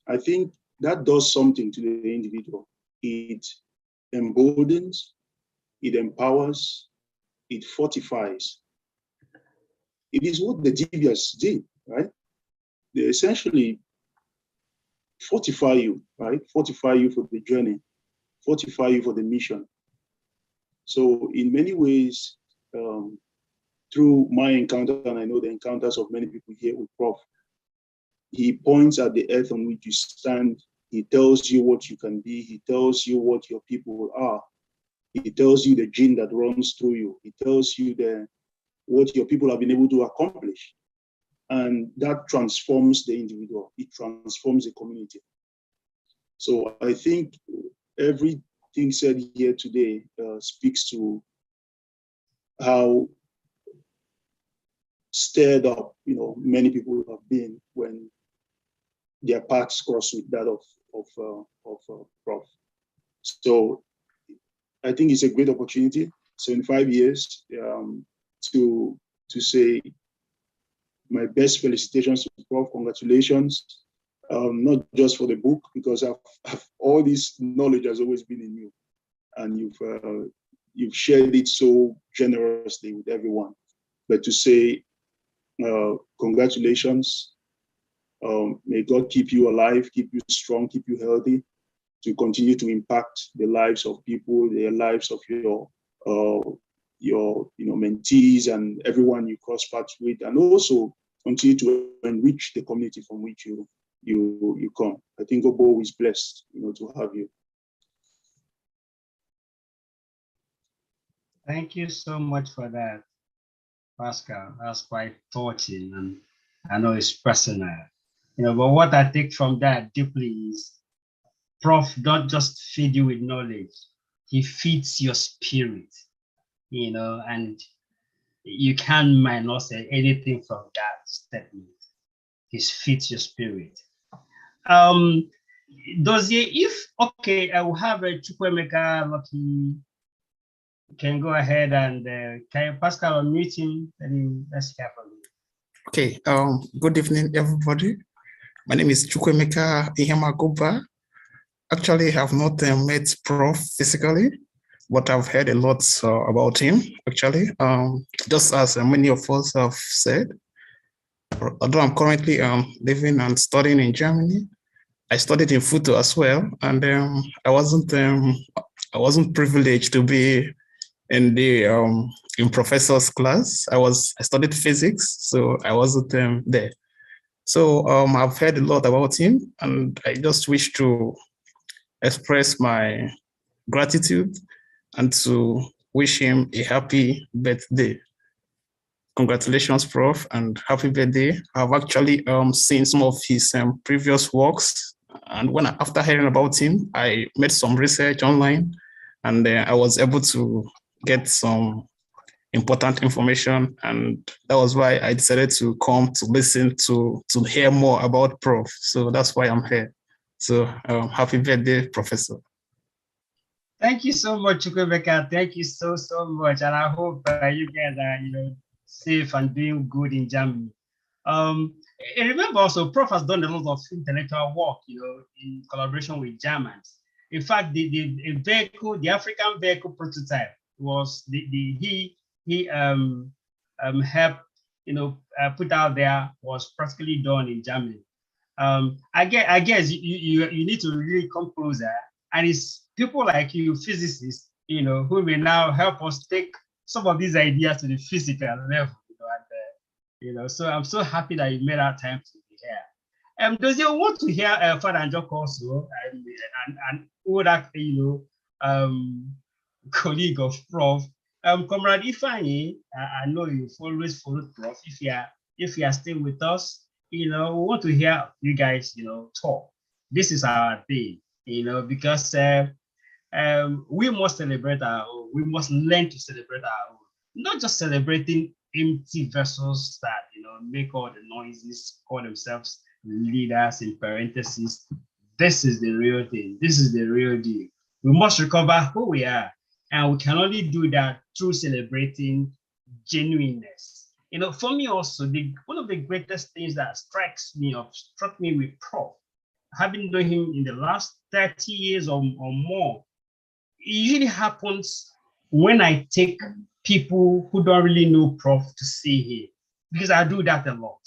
Speaker 4: I think that does something to the individual. It emboldens, it empowers, it fortifies. It is what the Divyas did, right? They essentially fortify you, right? Fortify you for the journey, fortify you for the mission. So in many ways, through my encounter, and I know the encounters of many people here with Prof, he points at the earth on which you stand. He tells you what you can be. He tells you what your people are. It tells you the gene that runs through you. It tells you what your people have been able to accomplish. And that transforms the individual. It transforms the community. So I think everything said here today speaks to how stirred up, many people have been when their paths cross with that of Prof. So I think it's a great opportunity, 75 years, to say my best felicitations to Prof. Congratulations, not just for the book, because all this knowledge has always been in you, and you've shared it so generously with everyone. But to say congratulations, may God keep you alive, keep you strong, keep you healthy, to continue to impact the lives of people, the lives of your mentees and everyone you cross paths with, and also continue to enrich the community from which you come. I think Obo is blessed, to have you.
Speaker 2: Thank you so much for that, Pascal. That's quite touching, and I know it's personal. But what I take from that deeply is Prof don't just feed you with knowledge, he feeds your spirit, and you can't minus anything from that statement. He feeds your spirit. I will have a Chukwemeka Lucky. Can go ahead and can Pascal unmute him? Let's hear from you.
Speaker 11: Okay. Good evening, everybody. My name is Chukwemeka Ihemagoba. Actually, I have not met Prof physically, but I've heard a lot about him, actually. Just as many of us have said, although I'm currently living and studying in Germany, I studied in Futo as well, and I wasn't privileged to be in the in professor's class. I studied physics, so I wasn't there. So I've heard a lot about him, and I just wish to express my gratitude and to wish him a happy birthday. Congratulations, Prof, and happy birthday. I've actually seen some of his previous works, and after hearing about him, I made some research online, and I was able to get some important information, and that was why I decided to come to listen to hear more about Prof. So that's why I'm here. So happy birthday, Professor.
Speaker 2: Thank you so much, Chukwemeka. Thank you so much, and I hope you guys are safe and doing good in Germany. And remember also, Prof has done a lot of intellectual work, in collaboration with Germans. In fact, the African vehicle prototype was he helped put out there, was practically done in Germany. I guess you need to really come closer, and it's people like you, physicists, who may now help us take some of these ideas to the physical level. So I'm so happy that you made our time to be here. Does you want to hear Father Anjok also, and older, colleague of Prof, Comrade Ifeanyi? I know you've always followed Prof. If you are still with us, we want to hear you guys, talk. This is our day, because we must celebrate our own. We must learn to celebrate our own, not just celebrating empty vessels that make all the noises, call themselves leaders in parentheses. This is the real thing. This is the real deal. We must recover who we are, and we can only do that through celebrating genuineness. For me also, one of the greatest things that struck me with Prof, having known him in the last 30 years or more, it usually happens when I take people who don't really know Prof to see him, because I do that a lot.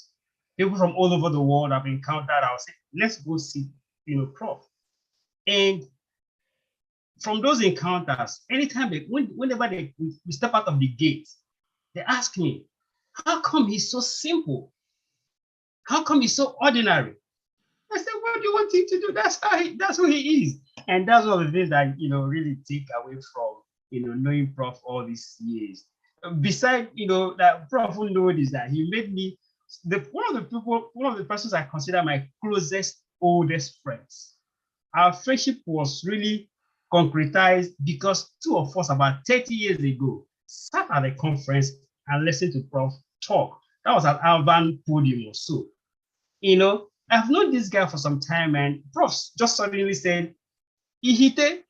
Speaker 2: People from all over the world I've encountered, I'll say, let's go see, Prof. And from those encounters, anytime whenever we step out of the gate, they ask me, how come he's so simple? How come he's so ordinary? I said, what do you want him to do? That's who he is. And that's one of the things that, really take away from, knowing Prof all these years. Besides, that Prof noticed that he made me one of the persons I consider my closest, oldest friends. Our friendship was really concretized because two of us about 30 years ago sat at a conference and listened to Prof talk. That was at Urban Podium or so. I've known this guy for some time, and Prof just suddenly said, Ihite,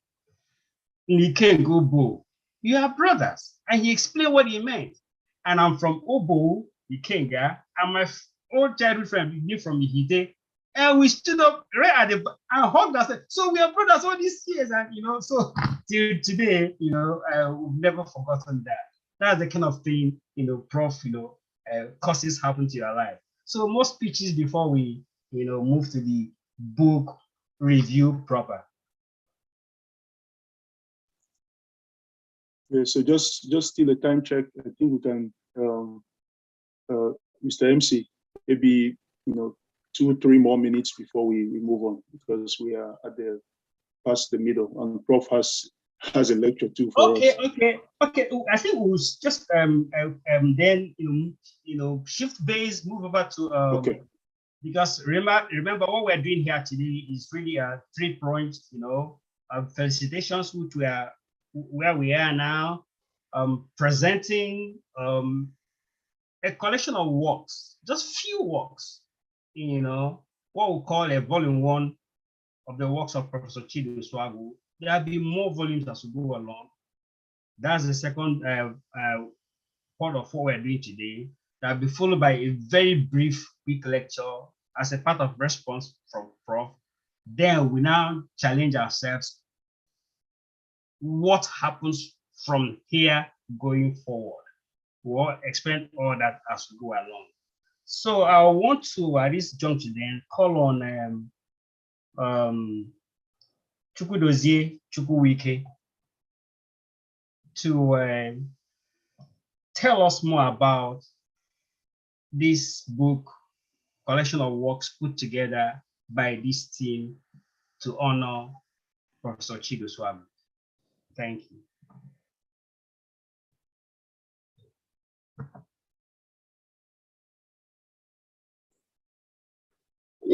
Speaker 2: Niken Gobo, you are brothers. And he explained what he meant. And I'm from Obo, Ikenga, and my old childhood friend from Ihite. And we stood up right at the and hugged us. So we are brothers all these years, and so till today, we've never forgotten that. That's the kind of thing, Prof, courses happen to your life. So most speeches before we, move to the book review proper.
Speaker 4: Yeah, so just still a time check. I think we can, Mr. MC, maybe 2 or 3 more minutes before we move on, because we are at the past the middle, and Prof has a lecture too for us.
Speaker 2: Okay. I think we'll just then shift base, move over to
Speaker 4: okay.
Speaker 2: Because remember what we're doing here today is really 3 points. Felicitations, which we are where we are now, presenting a collection of works, just few works, what we call a volume 1 of the works of Professor Chidi Osuagwu. There'll be more volumes as we go along. That's the second part of what we're doing today. That'll be followed by a very brief, quick lecture as a part of response from Prof. Then we now challenge ourselves. What happens from here going forward? We'll explain all that as we go along. So I want to, at this juncture then, call on Chukwudozie Chukwuwike to tell us more about this book, collection of works put together by this team to honor Professor Chidi Osuagwu. Thank you.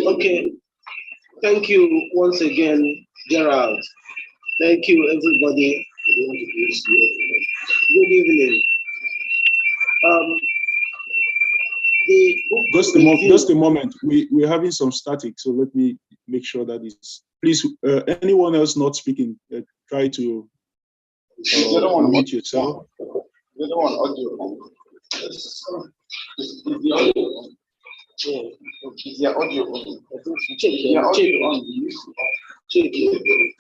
Speaker 3: Okay, thank you once again, Gerald. Thank you, everybody. Good evening.
Speaker 4: Just a moment. We're having some static, so let me make sure that is. Please, anyone else not speaking, try to unmute yourself.
Speaker 12: They don't want audio. Is your audio on? Check your audio on. Check it.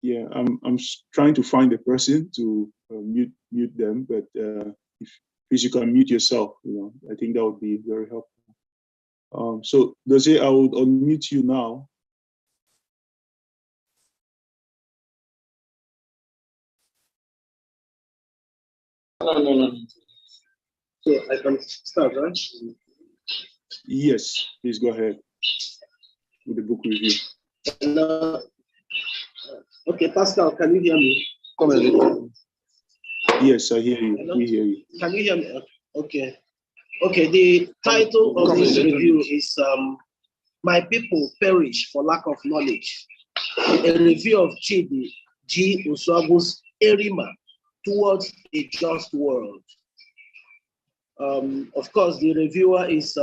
Speaker 4: Yeah, I'm trying to find a person to mute them, but if you can mute yourself, I think that would be very helpful. So Dozie, I will unmute you now.
Speaker 3: No. So I can start, right?
Speaker 4: Yes, please go ahead with the book review.
Speaker 3: Okay, Pascal, can you hear me? Come on.
Speaker 4: Yes, I hear you.
Speaker 3: Hello?
Speaker 4: We hear you.
Speaker 3: Can you hear me? Okay. Okay, the title of this review is My People Perish for Lack of Knowledge. A review of Chidi G. Osuagwu's Erima Towards a Just World. Of course, the reviewer is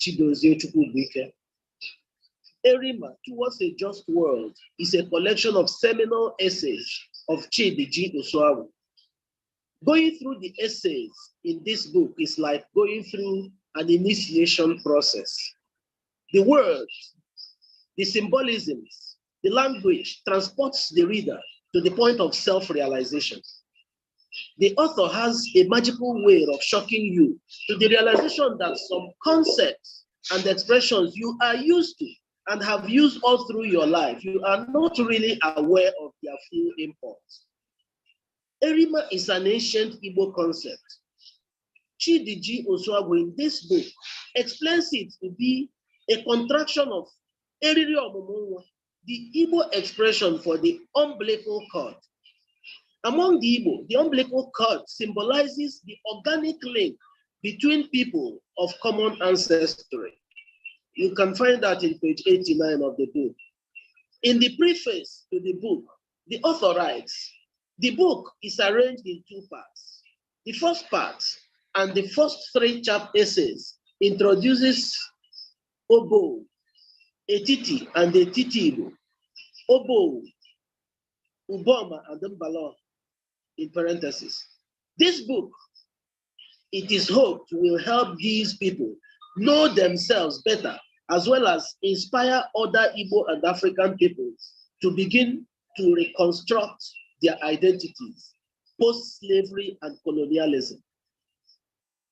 Speaker 3: Chidozie Chukwuwike. Erima Towards a Just World is a collection of seminal essays of Chidi G. Osuagwu. Going through the essays in this book is like going through an initiation process. The words, the symbolisms, the language transports the reader to the point of self-realization. The author has a magical way of shocking you to the realization that some concepts and expressions you are used to and have used all through your life, you are not really aware of their full import. Erima is an ancient Igbo concept. Chidi G. Osuagwu in this book explains it to be a contraction of eriri ọmụmụ nwa, the Igbo expression for the umbilical cord. Among the Igbo, the umbilical cord symbolizes the organic link between people of common ancestry. You can find that in page 89 of the book. In the preface to the book, the author writes, the book is arranged in two parts. The first part and the first three essays introduces Obo, Etiti, and the Titibo. Obo, Uboma, and Mbalo, in parentheses. This book, it is hoped, will help these people know themselves better, as well as inspire other Igbo and African peoples to begin to reconstruct their identities, post-slavery and colonialism.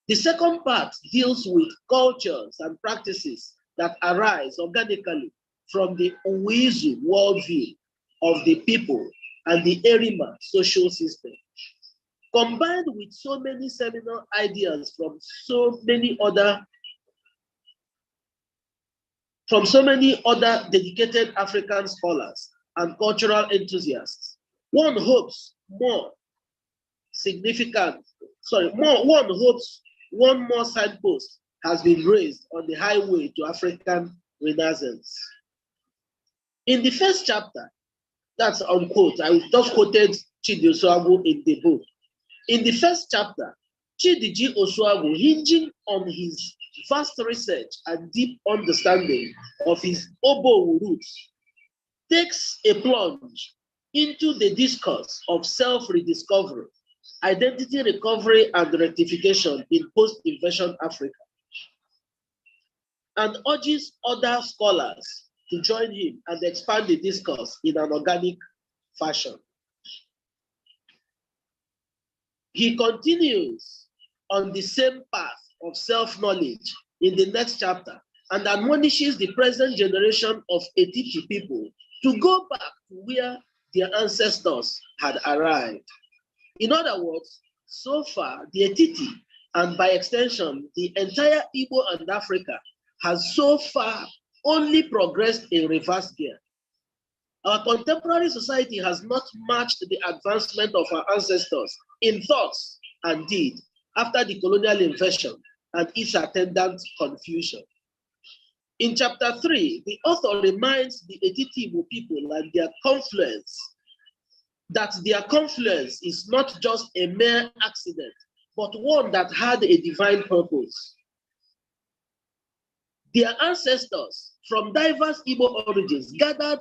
Speaker 3: The second part deals with cultures and practices that arise organically from the Uwizu worldview of the people and the Erima social system, combined with so many seminal ideas from so many other dedicated African scholars and cultural enthusiasts. One hopes one more signpost has been raised on the highway to African Renaissance. In the first chapter, that's unquote, I just quoted Chidi Osuagwu in the book. In the first chapter, Chidi Osuagwu, hinging on his vast research and deep understanding of his Obo roots, takes a plunge into the discourse of self-rediscovery, identity recovery and rectification in post-invasion Africa, and urges other scholars to join him and expand the discourse in an organic fashion. He continues on the same path of self-knowledge in the next chapter and admonishes the present generation of Etiti people to go back to where their ancestors had arrived. In other words, so far, the Etiti, and by extension, the entire Igbo and Africa, has so far only progressed in reverse gear. Our contemporary society has not matched the advancement of our ancestors in thoughts and deed after the colonial invasion and its attendant confusion. In chapter 3, the author reminds the Etiti Igbo people and their confluence that their confluence is not just a mere accident, but one that had a divine purpose. Their ancestors from diverse Igbo origins gathered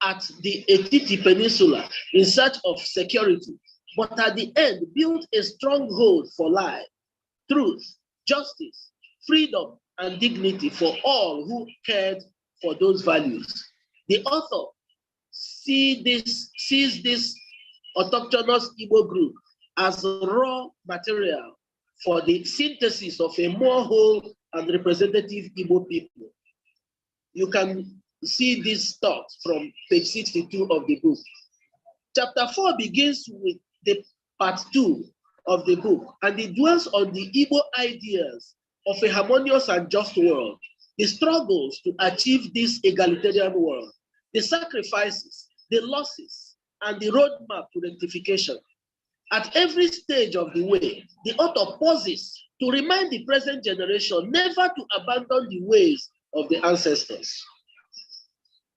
Speaker 3: at the Etiti Peninsula in search of security, but at the end built a stronghold for life, truth, justice, freedom, and dignity for all who cared for those values. The author sees this autochthonous Igbo group as raw material for the synthesis of a more whole and representative Igbo people. You can see this thought from page 62 of the book. Chapter 4 begins with the part 2 of the book, and it dwells on the Igbo ideas of a harmonious and just world, the struggles to achieve this egalitarian world, the sacrifices, the losses, and the roadmap to rectification. At every stage of the way, the author pauses to remind the present generation never to abandon the ways of the ancestors.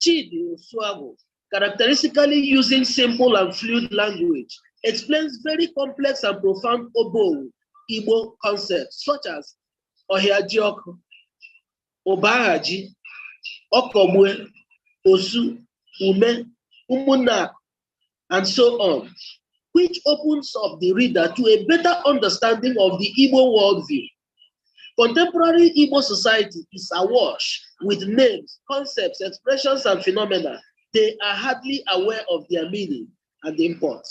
Speaker 3: Chidi Osuagwu, characteristically using simple and fluid language, explains very complex and profound Obo Igbo concepts such as Ohiajioko, Obahaji, Okobwe, Osu, Ume, Umunak, and so on, which opens up the reader to a better understanding of the Igbo worldview. Contemporary Igbo society is awash with names, concepts, expressions, and phenomena. They are hardly aware of their meaning and import.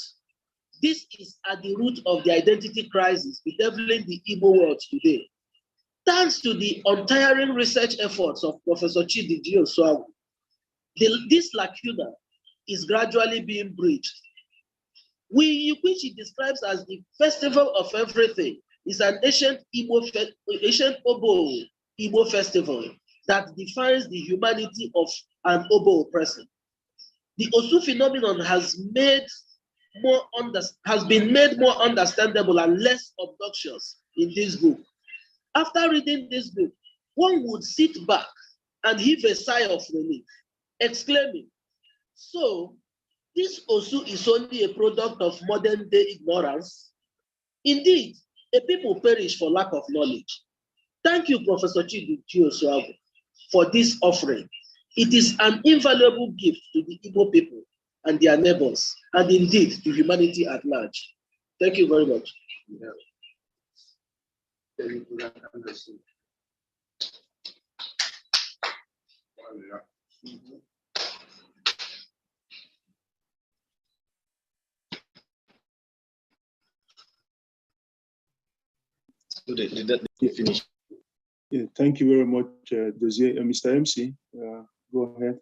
Speaker 3: This is at the root of the identity crisis bedeviling the Igbo world today. Thanks to the untiring research efforts of Professor Chidi Osuagwu, this lacuna is gradually being bridged. Which he describes as the festival of everything, is an ancient Obo Igbo festival that defines the humanity of an Obo oppressor. The Osu phenomenon has been made more understandable and less obnoxious in this book. After reading this book, one would sit back and heave a sigh of relief, exclaiming, so this Osu is only a product of modern day ignorance? Indeed, a people perish for lack of knowledge. Thank you, Professor Chidi Osuagwu, for this offering. It is an invaluable gift to the Igbo people and their neighbors, and indeed to humanity at large. Thank you very much.
Speaker 4: Finish. Yeah, thank you very much, Mr. MC. Go ahead.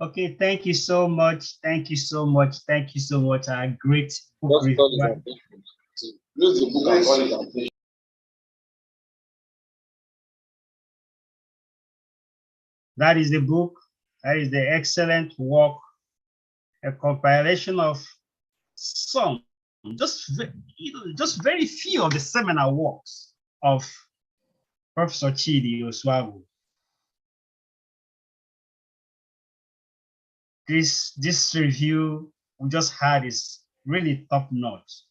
Speaker 2: Okay, thank you so much. Thank you so much. Thank you so much. A great book review. That is the book. That is the excellent work, a compilation of some, just very few of the seminal works of Professor Chidi Osuagwu. This review we just had is really top notch.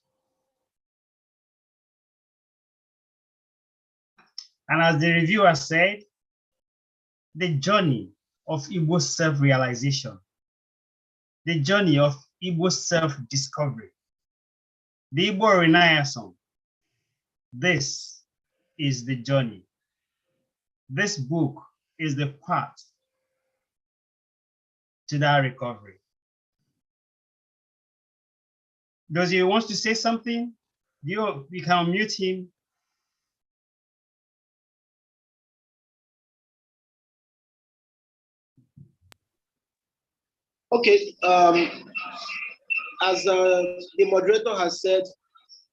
Speaker 2: And as the reviewer said, the journey of Igbo self-realization, the journey of Igbo self-discovery, the Igbo Renaissance, this is the journey. This book is the path to that recovery. Does he want to say something? You can mute him.
Speaker 3: Okay, as the moderator has said,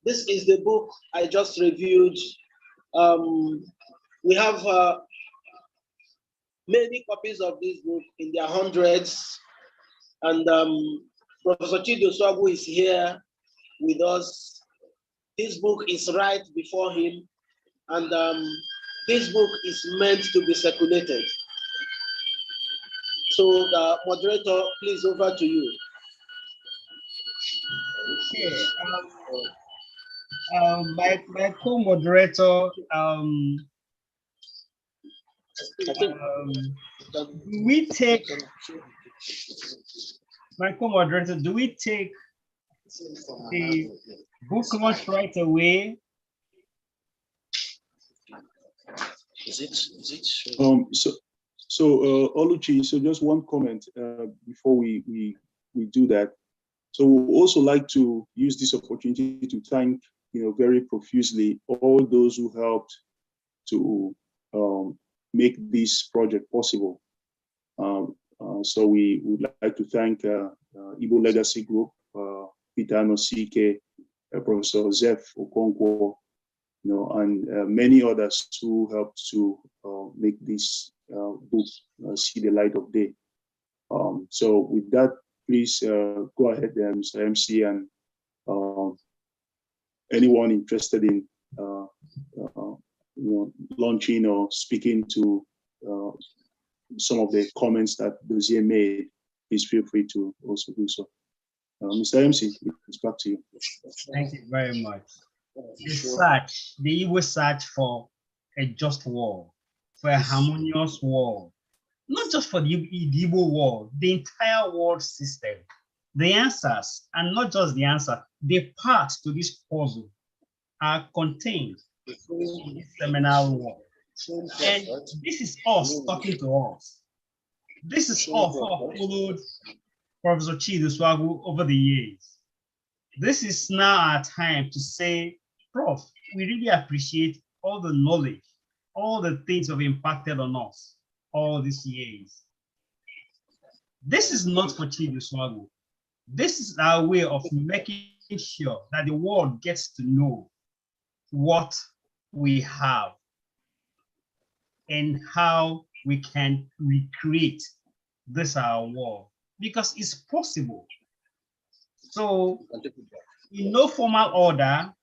Speaker 3: this is the book I just reviewed. We have many copies of this book in their hundreds, and Professor Chidi Osuagwu is here with us. This book is right before him, and this book is meant to be circulated. So, moderator, please, over to you.
Speaker 2: Okay. My co-moderator, do we take the book launch right away?
Speaker 4: So Oluchi, so just one comment before we do that. So we also like to use this opportunity to thank, very profusely all those who helped to make this project possible. So we would like to thank Igbo Legacy Group, Peter Anosike, Professor Zeph Okonkwo, and many others who helped to make this book see the light of day. So with that, please go ahead, Mr. MC, and anyone interested in launching or speaking to some of the comments that Dozier made, please feel free to also do so. Mr. MC, it's back to you.
Speaker 2: Thank you very much. The Igbo search for a just world, for a harmonious world, not just for the Igbo world, the entire world system. The answers, and not just the answer, the parts to this puzzle are contained in this seminal work. And this is us talking to us. This is us who have followed Professor Chidi Osuagwu over the years. This is now our time to say, Prof, we really appreciate all the knowledge, all the things you've impacted on us. all these years. This is not for Chidi Osuagwu. This is our way of making sure that the world gets to know what we have and how we can recreate this our world, because it's possible. So in no formal order,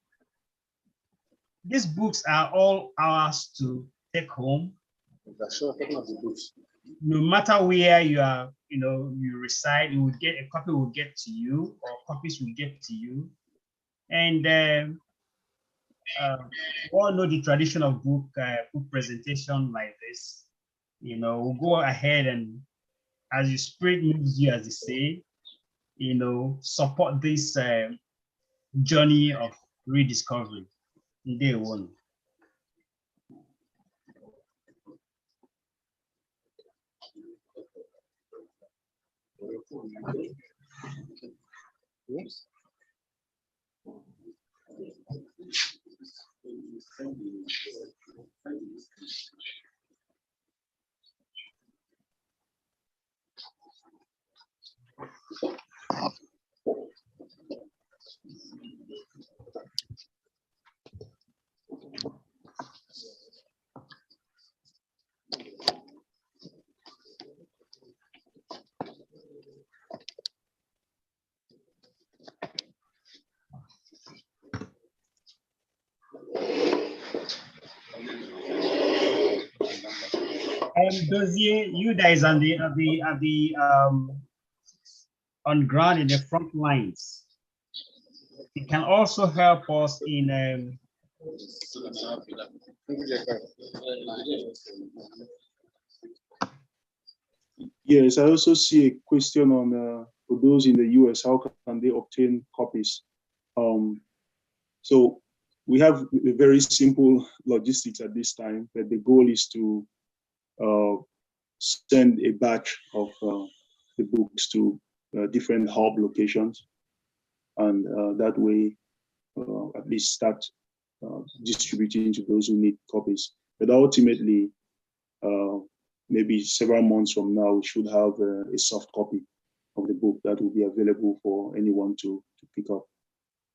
Speaker 2: these books are all ours to take home. No matter where you are, you reside, you will get a copy will get to you, or copies will get to you. And we all know the tradition of book presentation like this. We'll go ahead and, as your spirit moves you, as they say, support this journey of rediscovery. Day one.
Speaker 12: Yes.
Speaker 2: Dozier, you guys on on ground in the front lines. It can also help us in
Speaker 4: Yes, I also see a question on for those in the US, how can they obtain copies? So we have a very simple logistics at this time, but the goal is to send a batch of the books to different hub locations, and that way at least start distributing to those who need copies. But ultimately, maybe several months from now, we should have a soft copy of the book that will be available for anyone to pick up,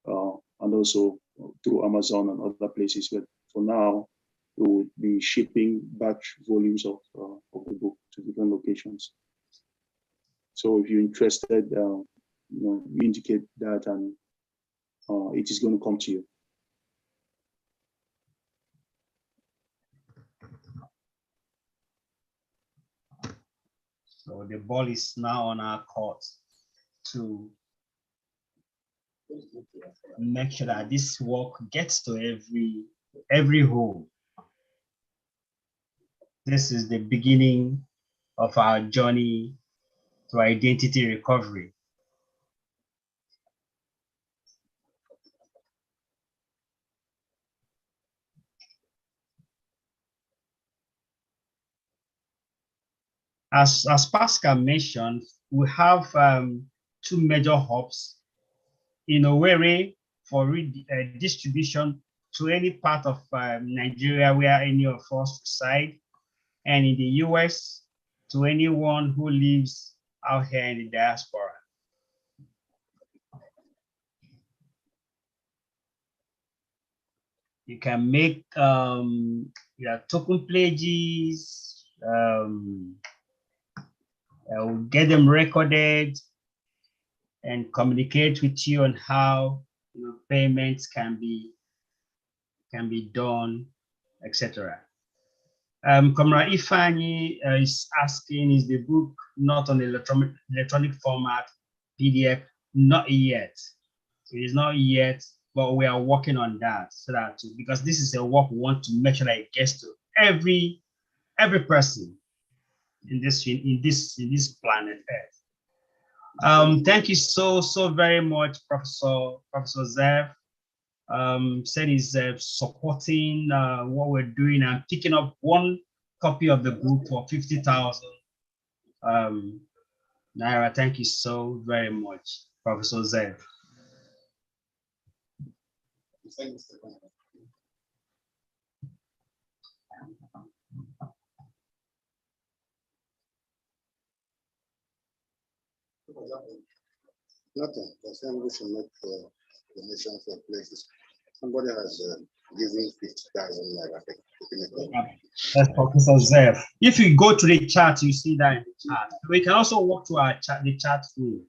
Speaker 4: and also through Amazon and other places. But for now, we will be shipping batch volumes of the book to different locations. So if you're interested, you indicate that, and it is going to come to you.
Speaker 2: So the ball is now on our court to make sure that this work gets to every home. This is the beginning of our journey to identity recovery. As Pascal mentioned, we have two major hubs in Owerri for distribution to any part of Nigeria where any of us reside, and in the US to anyone who lives out here in the diaspora. You can make token pledges, we'll get them recorded and communicate with you on how payments can be done, etc. Comrade Ifani is asking, is the book not on electronic format, PDF? Not yet. It is not yet, but we are working on that, so that because this is a work we want to make sure that it gets to every person in this planet Earth. Thank you so very much, Professor Zev. Said he's supporting what we're doing and picking up one copy of the book for 50,000 Naira. Thank you so very much, Professor Zev.
Speaker 9: Nothing. The assembly should make donation for places. Somebody has given 50,000 naira.
Speaker 2: That's Professor Zev. If you go to the chat, you see that in the chat. We can also walk to our chat, the chat room.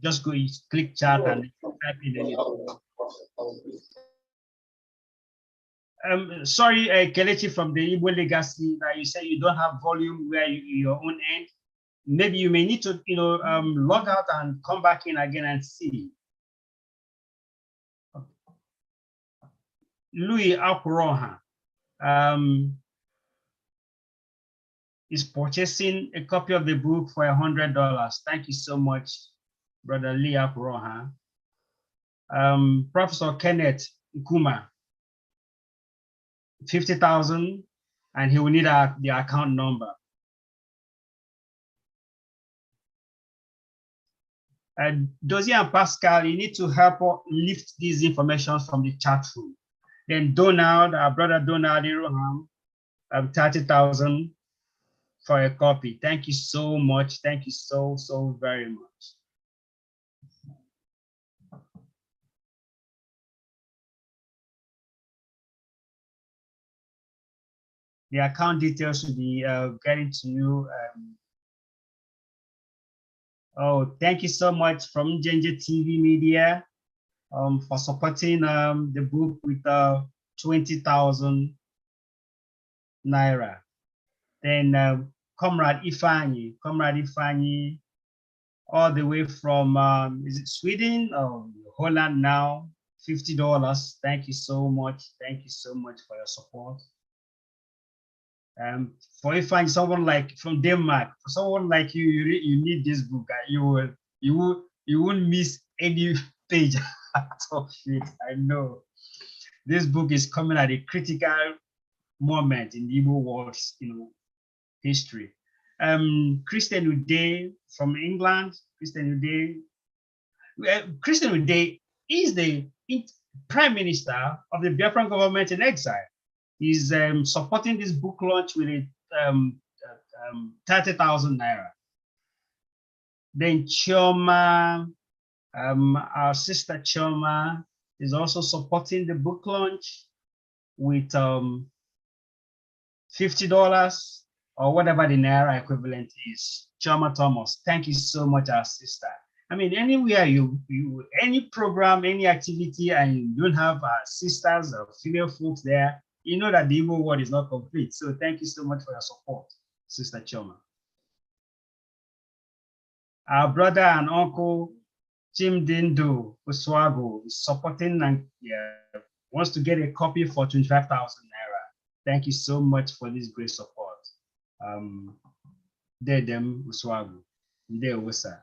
Speaker 2: Just go, you click chat and type in anything. Sorry, Kelechi from the Igbo Legacy, that you say you don't have volume where your own end. Maybe you may need to, log out and come back in again and see. Louis Akuroha is purchasing a copy of the book for $100. Thank you so much, Brother Lee Akuroha. Professor Kenneth Nkuma, 50,000, and he will need the account number. Dozie and Pascal, you need to help lift these information from the chat room. Then Donald, our brother Donald Iroham, 30,000 for a copy. Thank you so much. Thank you so very much. The account details should be getting to you. Oh, thank you so much from Njenje TV Media for supporting the book with 20,000 naira. Then Comrade Ifani, all the way from is it Sweden or Holland now? $50. Thank you so much. Thank you so much for your support. For if find someone like from Denmark, for someone like you, you need this book. You won't miss any page of it. I know this book is coming at a critical moment in the Igbo world's history. Christian Uday from England. Christian Uday is the Prime Minister of the Biafran government in exile. He's supporting this book launch with 30,000 naira. Then Chioma, our sister Chioma, is also supporting the book launch with $50 or whatever the naira equivalent is. Chioma Thomas, thank you so much, our sister. I mean, anywhere any program, any activity, and you don't have sisters or female folks there, you know that the Igbo world is not complete. So thank you so much for your support, Sister Chioma. Our brother and uncle, Chimdindo Osuagwu, is supporting and wants to get a copy for 25,000 naira. Thank you so much for this great support. Dedem Osuagwu, Ndewosa.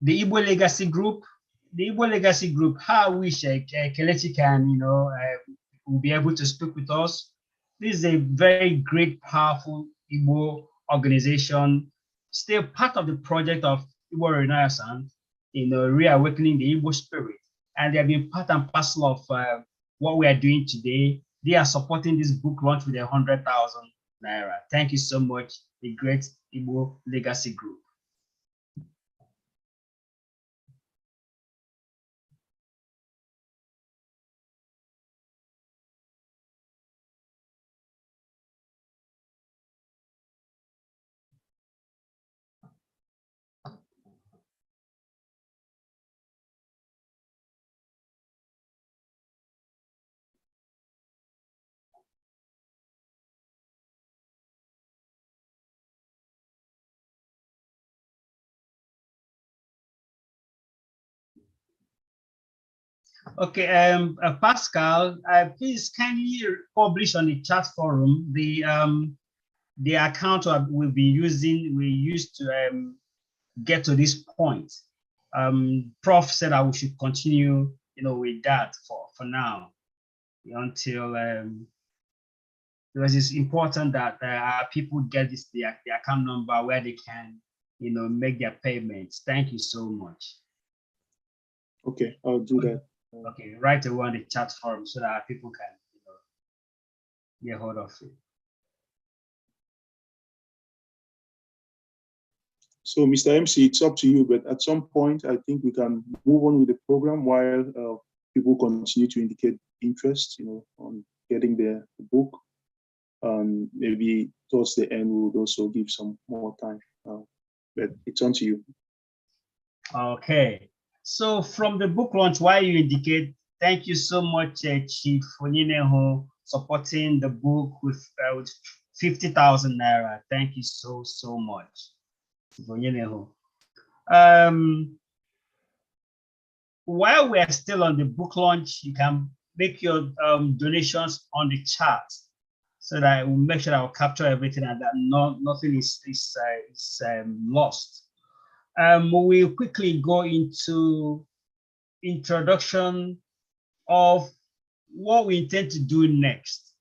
Speaker 2: The Igbo Legacy Group, how I wish Kelechi can, will be able to speak with us. This is a very great, powerful Igbo organization, still part of the project of Igbo Renaissance, reawakening the Igbo spirit. And they have been part and parcel of what we are doing today. They are supporting this book launch with 100,000 naira. Thank you so much, the great Igbo Legacy Group. Okay, Pascal, please kindly publish on the chat forum the account we'll be using. We used to get to this point. Prof said that we should continue, with that for now until because it's important that our people get the account number where they can, make their payments. Thank you so much.
Speaker 4: Okay, I'll do that.
Speaker 2: Okay, right away on the chat forum so that people can get hold of it.
Speaker 4: So, Mr. MC, it's up to you, but at some point, I think we can move on with the program while people continue to indicate interest, on getting the book. Maybe towards the end, we would also give some more time, but it's on to you.
Speaker 2: Okay, so from the book launch, why you indicate, thank you so much, Chief Onineho, supporting the book with 50,000 naira. Thank you so much, Chief Onineho. While we are still on the book launch, you can make your donations on the chat so that we'll make sure that I'll capture everything and that nothing is lost. We'll quickly go into introduction of what we intend to do next.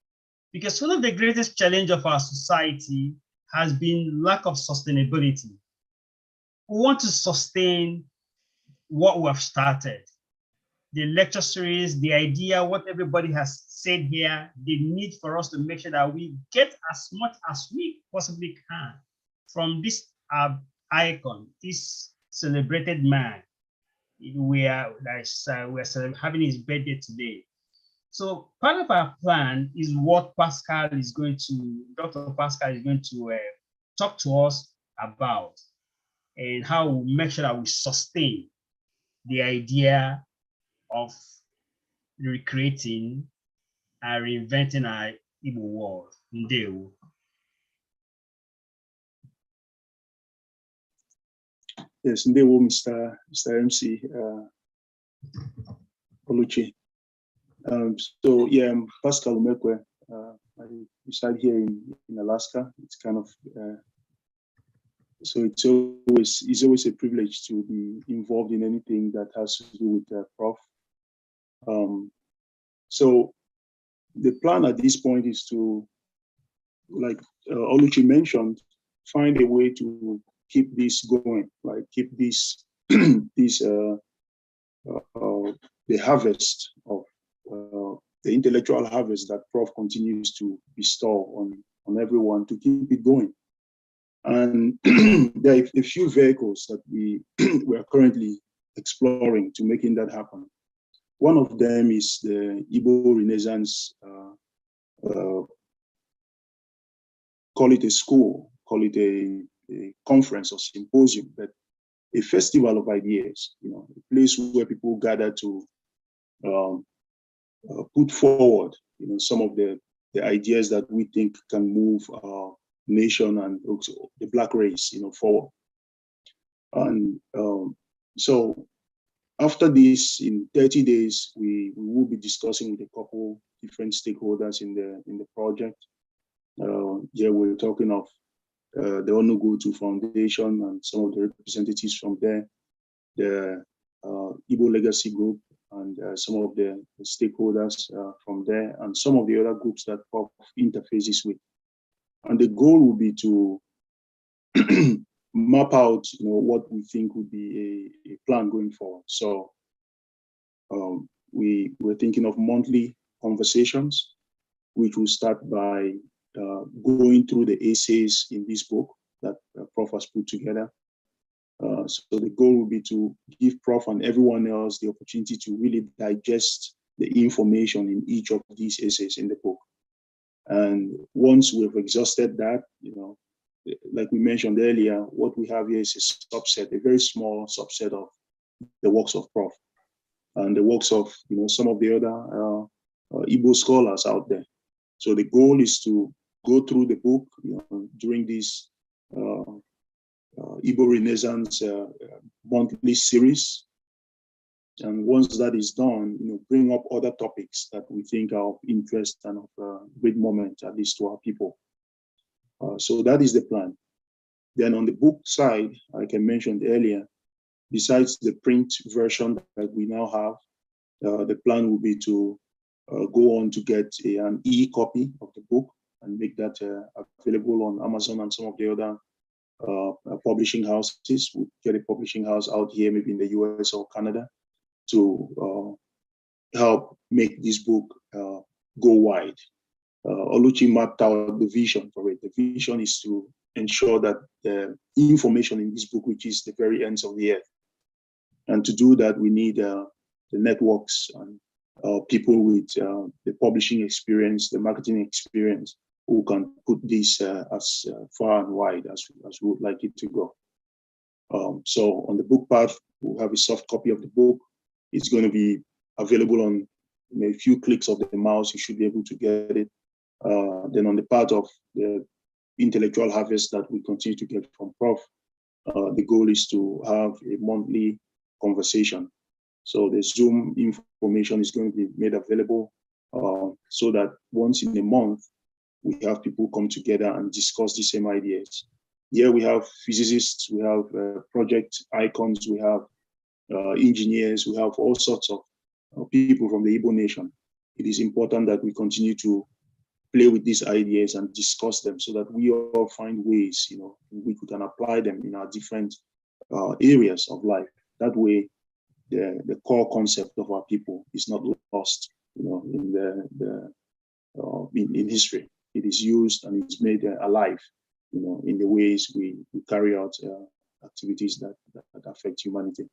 Speaker 2: Because one of the greatest challenges of our society has been lack of sustainability. We want to sustain what we have started. The lecture series, the idea, what everybody has said here, the need for us to make sure that we get as much as we possibly can from this icon, this celebrated man. We're having his birthday today. So part of our plan is what Dr. Pascal is going to talk to us about, and how we make sure that we sustain the idea of recreating and reinventing our Igbo world. Ndewo.
Speaker 4: Yes, Ndewo, Mr. MC Oluchi. So yeah, I'm Pascal Umekwe. I reside here in Alaska. It's kind of so it's always a privilege to be involved in anything that has to do with Prof. So the plan at this point is to, like Oluchi mentioned, find a way to keep this going, like keep this the harvest of the intellectual harvest that Prof continues to bestow on everyone, to keep it going. And there are a few vehicles that we are currently exploring to making that happen. One of them is the Igbo Renaissance, call it a school, call it a conference or symposium, but a festival of ideas, a place where people gather to put forward, some of the ideas that we think can move our nation and also the Black race, forward. And so after this, in 30 days, we will be discussing with a couple different stakeholders in the project. Yeah, we're talking of the Onugutu Foundation and some of the representatives from there, the Igbo Legacy Group, and some of the stakeholders from there, and some of the other groups that Prof interfaces with. And the goal will be to map out, what we think would be a plan going forward. So we're thinking of monthly conversations, which will start by going through the essays in this book that Prof has put together. So the goal will be to give Prof and everyone else the opportunity to really digest the information in each of these essays in the book. And once we've exhausted that, like we mentioned earlier, what we have here is a subset, a very small subset of the works of Prof and the works of, some of the other Igbo scholars out there. So the goal is to go through the book during this Igbo Renaissance monthly series. And once that is done, bring up other topics that we think are of interest and of great moment, at least to our people. So that is the plan. Then on the book side, like I mentioned earlier, besides the print version that we now have, the plan will be to go on to get an e-copy of the book and make that available on Amazon and some of the other publishing houses. We'll get a publishing house out here, maybe in the US or Canada, to help make this book go wide. Oluchi mapped out the vision for it. The vision is to ensure that the information in this book reaches the very ends of the earth. And to do that, we need the networks and people with the publishing experience, the marketing experience, who can put this as far and wide as we would like it to go. So on the book part, we'll have a soft copy of the book. It's going to be available on a few clicks of the mouse. You should be able to get it. Then on the part of the intellectual harvest that we continue to get from Prof, the goal is to have a monthly conversation. So the Zoom information is going to be made available so that once in a month, we have people come together and discuss the same ideas. Here we have physicists, we have project icons, we have engineers, we have all sorts of people from the Igbo nation. It is important that we continue to play with these ideas and discuss them so that we all find ways, in which we can apply them in our different areas of life. That way, the core concept of our people is not lost, in history. It is used and it's made alive, in the ways we carry out activities that affect humanity.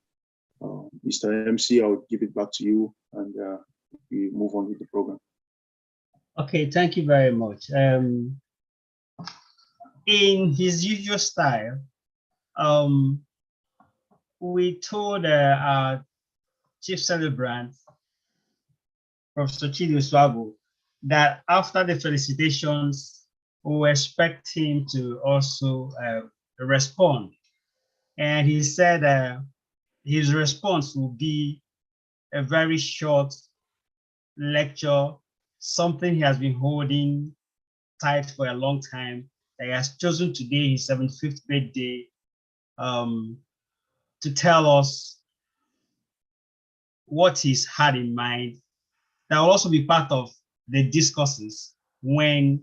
Speaker 4: Mr. MC, I'll give it back to you and we move on with the program.
Speaker 2: Okay, thank you very much. In his usual style, we told our chief celebrant, Professor Chidi Osuagwu, that after the felicitations, we expect him to also respond. And he said his response will be a very short lecture, something he has been holding tight for a long time, that he has chosen today, his 75th birthday, to tell us what he's had in mind. That will also be part of the discussions when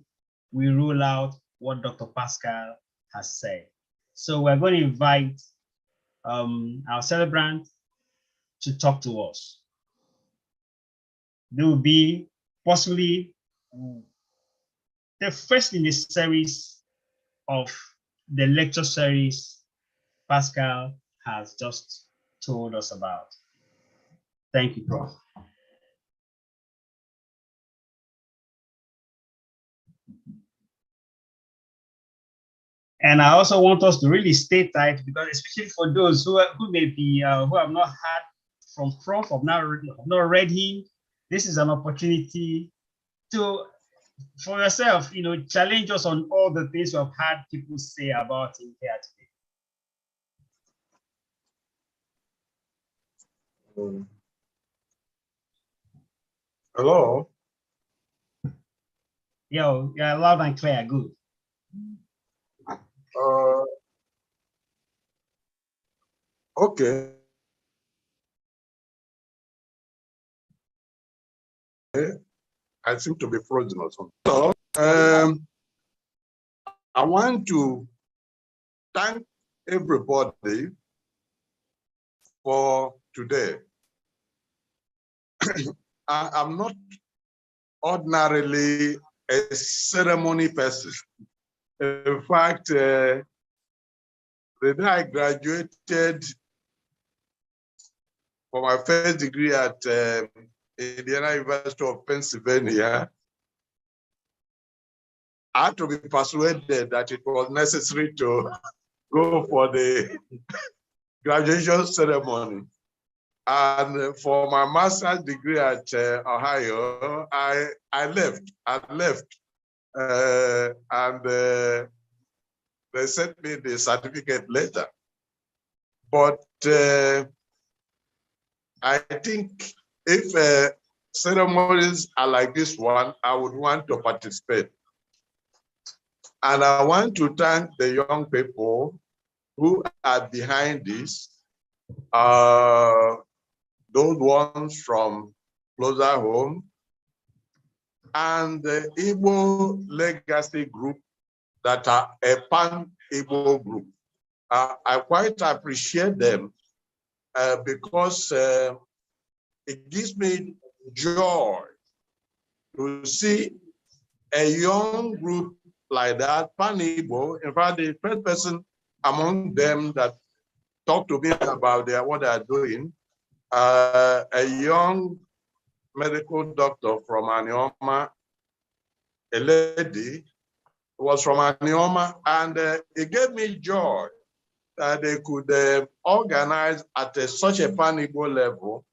Speaker 2: we roll out what Dr. Pascal has said. So we're going to invite our celebrant to talk to us. There will be possibly the first in the series of the lecture series Pascal has just told us about. Thank you, Prof. And I also want us to really stay tight, because especially for those who may be who have not heard from Prof, have not read him, this is an opportunity to, for yourself, challenge us on all the things you have heard people say about him here today.
Speaker 1: Hello.
Speaker 2: Yeah, loud and clear. Good.
Speaker 1: Okay. I seem to be frozen or something. So, I want to thank everybody for today. I'm not ordinarily a ceremony person. In fact, the day I graduated for my first degree at Indiana University of Pennsylvania, I had to be persuaded that it was necessary to go for the graduation ceremony. And for my master's degree at Ohio, I left. And they sent me the certificate later. But I think if ceremonies are like this one, I would want to participate. And I want to thank the young people who are behind this, those ones from closer home, and the Igbo Legacy Group that are a pan-Igbo group. I quite appreciate them because it gives me
Speaker 13: joy to see a young group like that, Pan-Igbo. In fact, the first person among them that talked to me about what they are doing, a young medical doctor from Anioma, a lady was from Anioma, and it gave me joy that they could organize at such a Pan-Igbo level,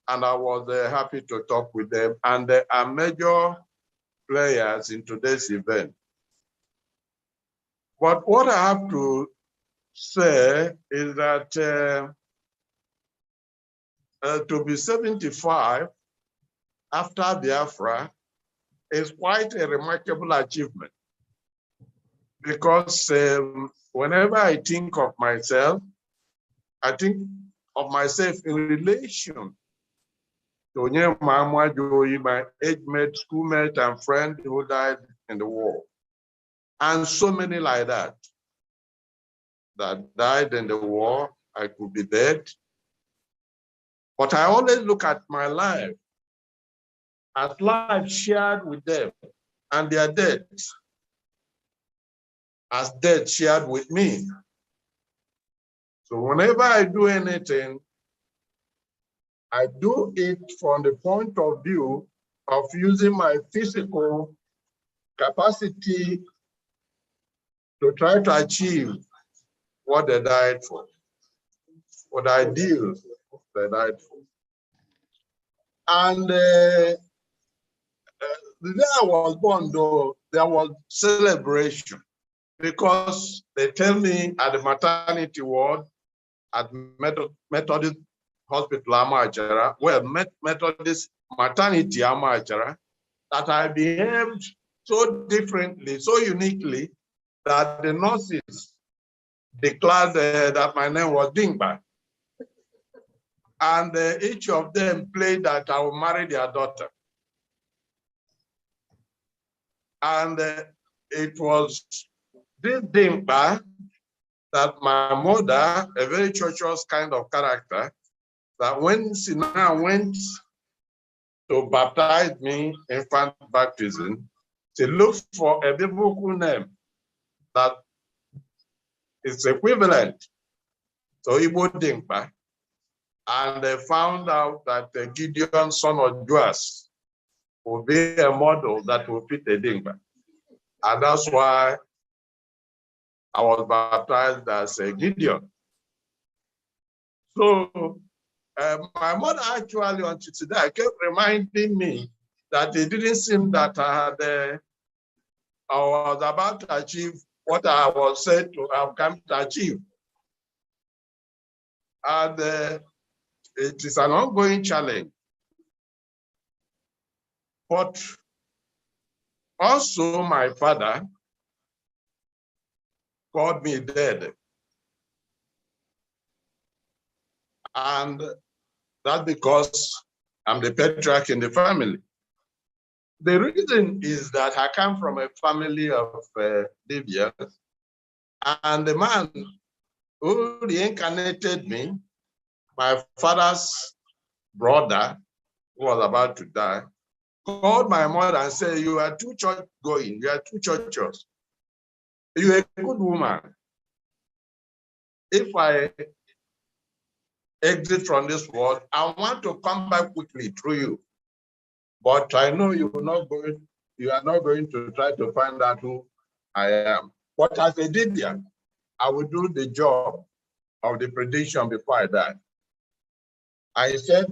Speaker 13: and I was happy to talk with them, and they are major players in today's event. But what I have to say is that to be 75 after Biafra is quite a remarkable achievement, because whenever I think of myself, I think of myself in relation to my age mate, schoolmate, and friend who died in the war. And so many like that died in the war. I could be dead. But I always look at my life as life shared with them, and their death as death shared with me. So whenever I do anything, I do it from the point of view of using my physical capacity to try to achieve what they died for, what ideals they died for. And the day I was born, though, there was celebration, because they tell me at the maternity ward at Methodist Hospital Amachara, well, Methodist Maternity Amachara, that I behaved so differently, so uniquely, that the nurses declared that my name was Dingba. And each of them played that I will marry their daughter. And it was this Dingba that my mother, a very churchous kind of character, that when Sina went to baptize me, infant baptism, she looked for a biblical name that is equivalent to Igbo Dingba, and they found out that Gideon, son of Joas, would be a model that would fit a Dingba. And that's why I was baptized as Gideon. So my mother actually, until today, kept reminding me that it didn't seem that I was about to achieve what I was said to have come to achieve. And it is an ongoing challenge. But also my father called me dead. And that's because I'm the patriarch in the family. The reason is that I come from a family of Libyans, and the man who reincarnated me, my father's brother, who was about to die, called my mother and said, "You are too church going, you are too churches. You're a good woman. If I exit from this world, I want to come back quickly through you. But I know you are not going to try to find out who I am. But as a Didian, I will do the job of the prediction before I die." I said,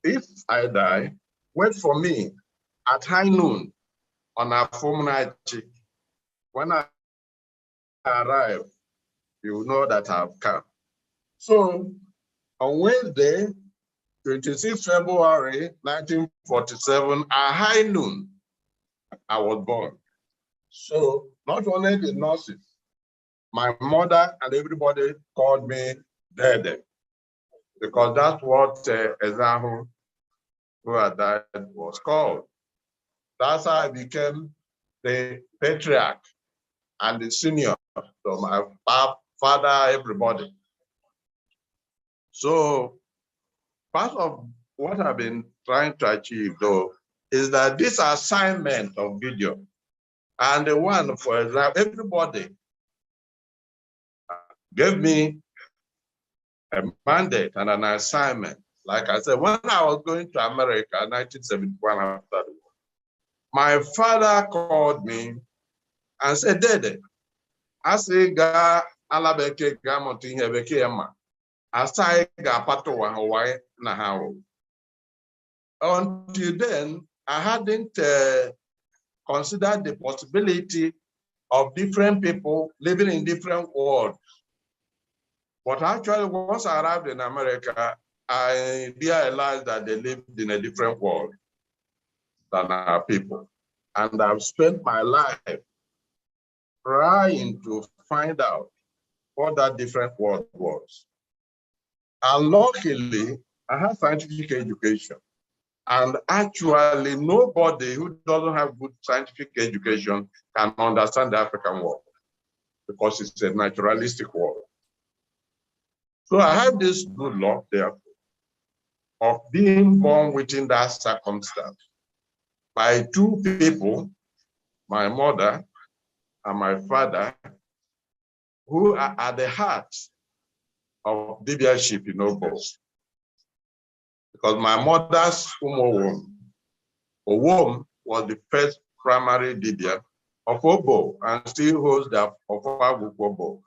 Speaker 13: if I die, wait for me at high noon on a Fomunachi. When I arrive, you will know that I've come. So on Wednesday, 26 February 1947, at high noon, I was born. So not only the nurses, my mother and everybody called me Dede, because that's what Ezahu, who had died, was called. That's how I became the patriarch and the senior to my father, everybody. So part of what I've been trying to achieve, though, is that this assignment of video, and the one, for example, everybody gave me a mandate and an assignment. Like I said, when I was going to America in 1971 after the war, my father called me and said, Dede, I say, ga alabeke ga monti hebeke ema. Asai ga pato wa Hawaii na hao. Until then, I hadn't considered the possibility of different people living in different worlds. But actually, once I arrived in America, I realized that they lived in a different world than our people. And I've spent my life trying to find out what that different world was. And luckily, I had scientific education. And actually, nobody who doesn't have good scientific education can understand the African world because it's a naturalistic world. So I had this good luck, therefore, of being born within that circumstance by two people, my mother and my father, who are at the heart of leadership in Obo. Because my mother's Owom was the first primary Dibia of Obo and still holds the of Obo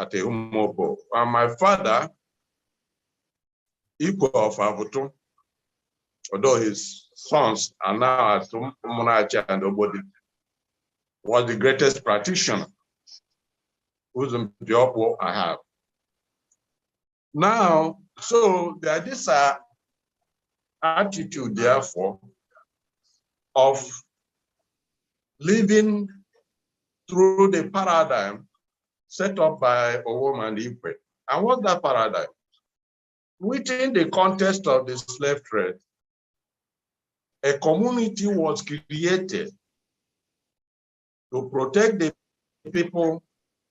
Speaker 13: at a Umobo. And my father, equal of Abutu, although his sons are now at Umunacha and Obodi, was the greatest practitioner whose job I have. Now, so there is this attitude, therefore, of living through the paradigm set up by Owom and Ikwe. And what's that paradigm? Within the context of the slave trade, a community was created to protect the people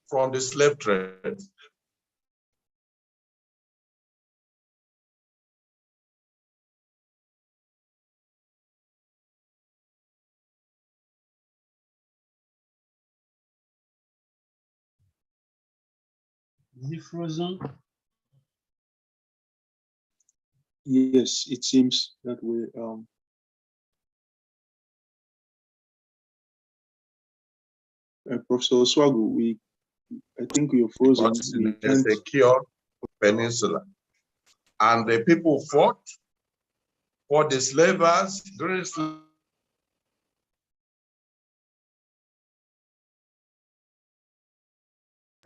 Speaker 13: from the slave trade.
Speaker 2: Is it frozen?
Speaker 4: Yes, it seems that way. Professor Osuagwu, I think you're frozen.
Speaker 13: In a secure peninsula. And the people fought for the slavers during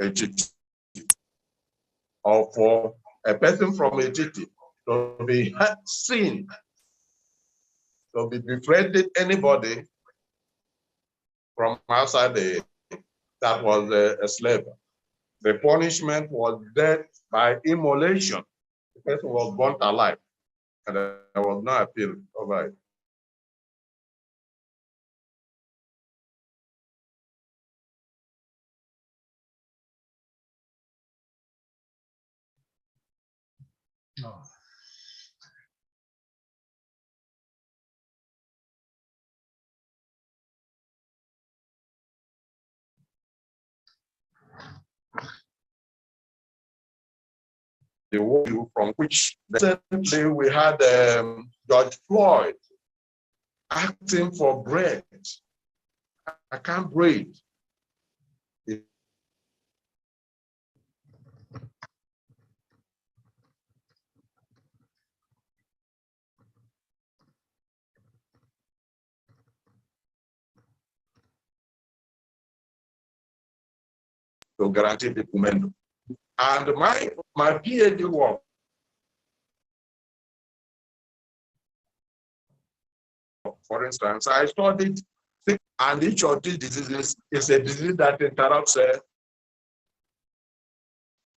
Speaker 13: Ejiti, or for a person from Ejiti to be seen, to be befriended anybody from outside that was a slave. The punishment was death by immolation. The person was burnt alive, and there was no appeal over it.
Speaker 2: Oh.
Speaker 13: The war from which recently we had George Floyd asking for bread. I can't breathe. To guarantee the Kumendo. And my PhD work for instance, I studied and each of these diseases is a disease that interrupts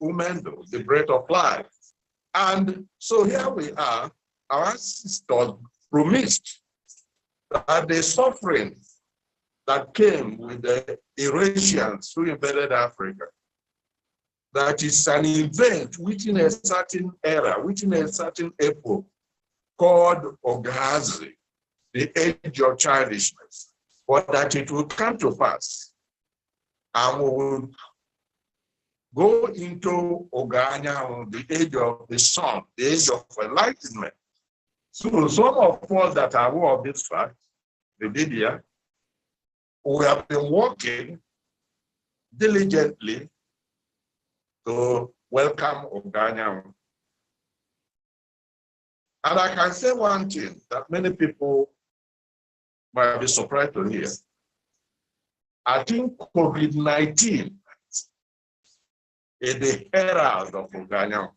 Speaker 13: Kumendo, the breath of life. And so here we are, our ancestors promised that the suffering that came with the Eurasians who invaded Africa that is an event within a certain era, within a certain epoch, called Ogazi, the age of childishness, but that it will come to pass and we will go into Oganya, the age of the sun, the age of enlightenment. So some of us that are aware of this fact, the media, we have been working diligently to welcome Oganya. And I can say one thing that many people might be surprised to hear. I think COVID-19 is the herald of Oganya.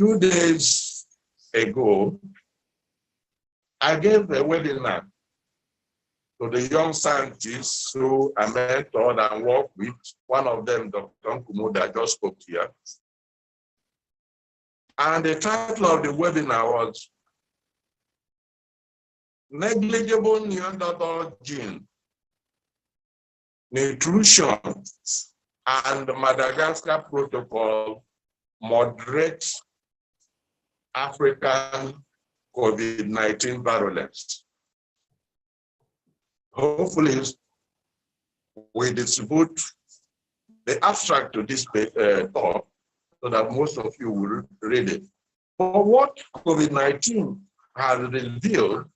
Speaker 13: 2 days ago, I gave a webinar to the young scientists who I mentored and worked with. One of them, Dr. Nkumuda, just spoke here. And the title of the webinar was Negligible Neanderthal Gene, Nutrition, and Madagascar Protocol, Moderate African COVID-19 virulence. Hopefully, we distribute the abstract to this talk so that most of you will read it. But what COVID-19 has revealed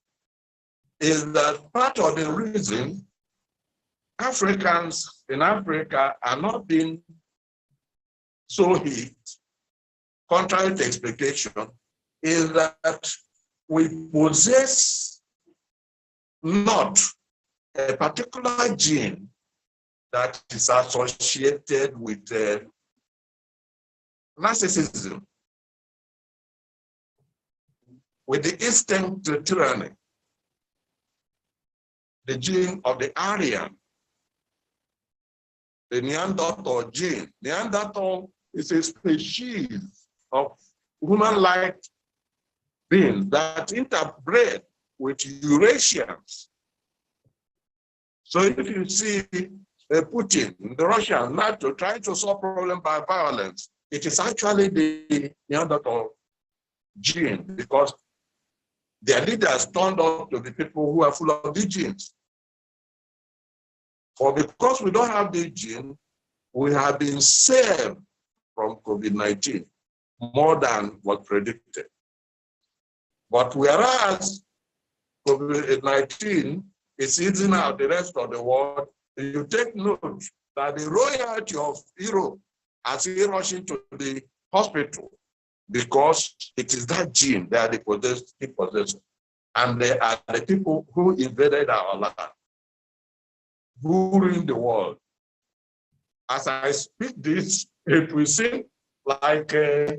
Speaker 13: is that part of the reason Africans in Africa are not being so hit, contrary to expectation, is that we possess not a particular gene that is associated with narcissism, with the instinct to tyranny, the gene of the Aryan, the Neanderthal gene. Neanderthal is a species of human-like beings that interbred with Eurasians. So if you see Putin, the Russian, NATO trying to solve problem by violence, it is actually the Neanderthal gene, because their leaders turned out to be people who are full of these genes. But because we don't have the gene, we have been saved from COVID-19 more than was predicted. But whereas COVID-19 is easing out the rest of the world, you take note that the royalty of Europe has been rushing to the hospital because it is that gene they are the possessors. And they are the people who invaded our land, who rule the world. As I speak this, it will seem like a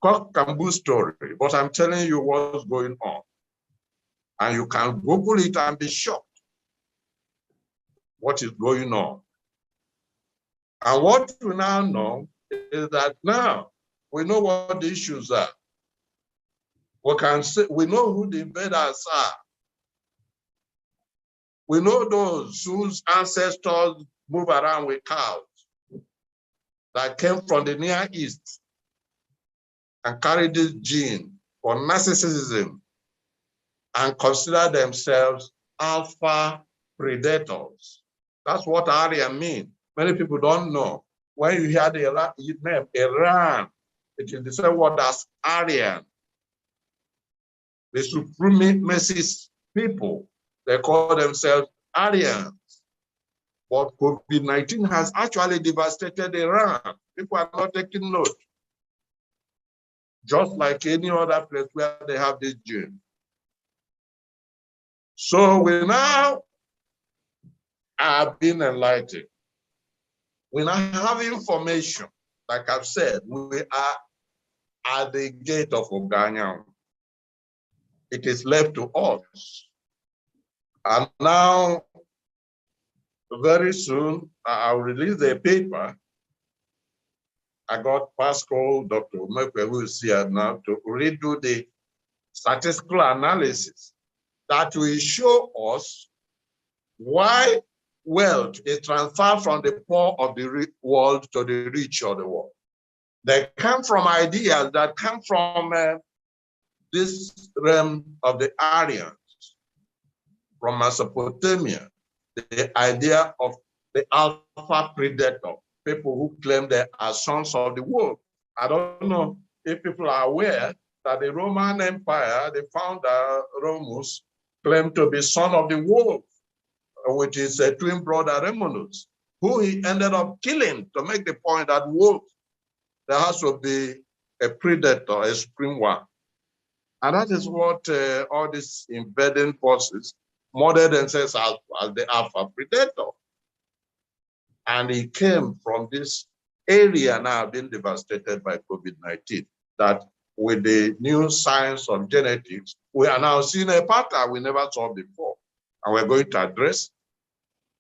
Speaker 13: cock and bull story, but I'm telling you what's going on. And you can Google it and be shocked what is going on. And what we now know is that now we know what the issues are. We can say we know who the invaders are. We know those whose ancestors move around with cows that came from the Near East and carry this gene for narcissism and consider themselves alpha predators. That's what Aryan means. Many people don't know. When you hear the name Iran, it is the same word as Aryan. The supremacist people, they call themselves Aryans. But COVID-19 has actually devastated Iran. People are not taking note. Just like any other place where they have this gene. So we now are being enlightened. We now have information. Like I've said, we are at the gate of Oganya. It is left to us. And now, very soon, I'll release a paper. I got Pascal, Dr. Umekwe, who is here now, to redo the statistical analysis that will show us why wealth is transferred from the poor of the world to the rich of the world. They come from ideas that come from this realm of the Aryans, from Mesopotamia, the idea of the alpha predator, people who claim they are sons of the wolf. I don't know if people are aware that the Roman Empire, the founder Romulus, claimed to be son of the wolf, which is a twin brother Romulus, who he ended up killing to make the point that wolf, there has to be a predator, a supreme one. And that is what all these invading forces modeled themselves as the alpha predator. And he came from this area now being devastated by COVID-19, that with the new science of genetics, we are now seeing a pattern we never saw before, and we're going to address.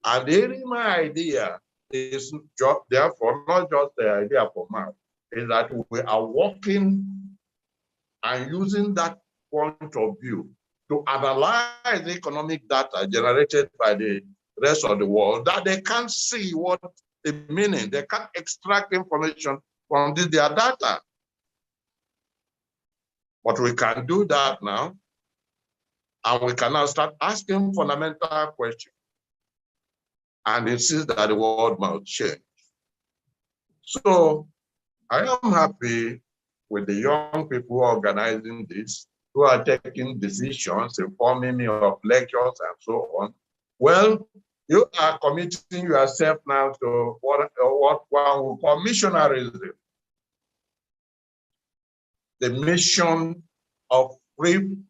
Speaker 13: And my idea is just, therefore not just the idea for man, is that we are working and using that point of view to analyze the economic data generated by the rest of the world, that they can't see what the meaning, they can't extract information from their data. But we can do that now, and we can now start asking fundamental questions and insist that the world must change. So I am happy with the young people organizing this, who are taking decisions, informing me of lectures and so on. Well, you are committing yourself now to what one will call missionarism. The mission of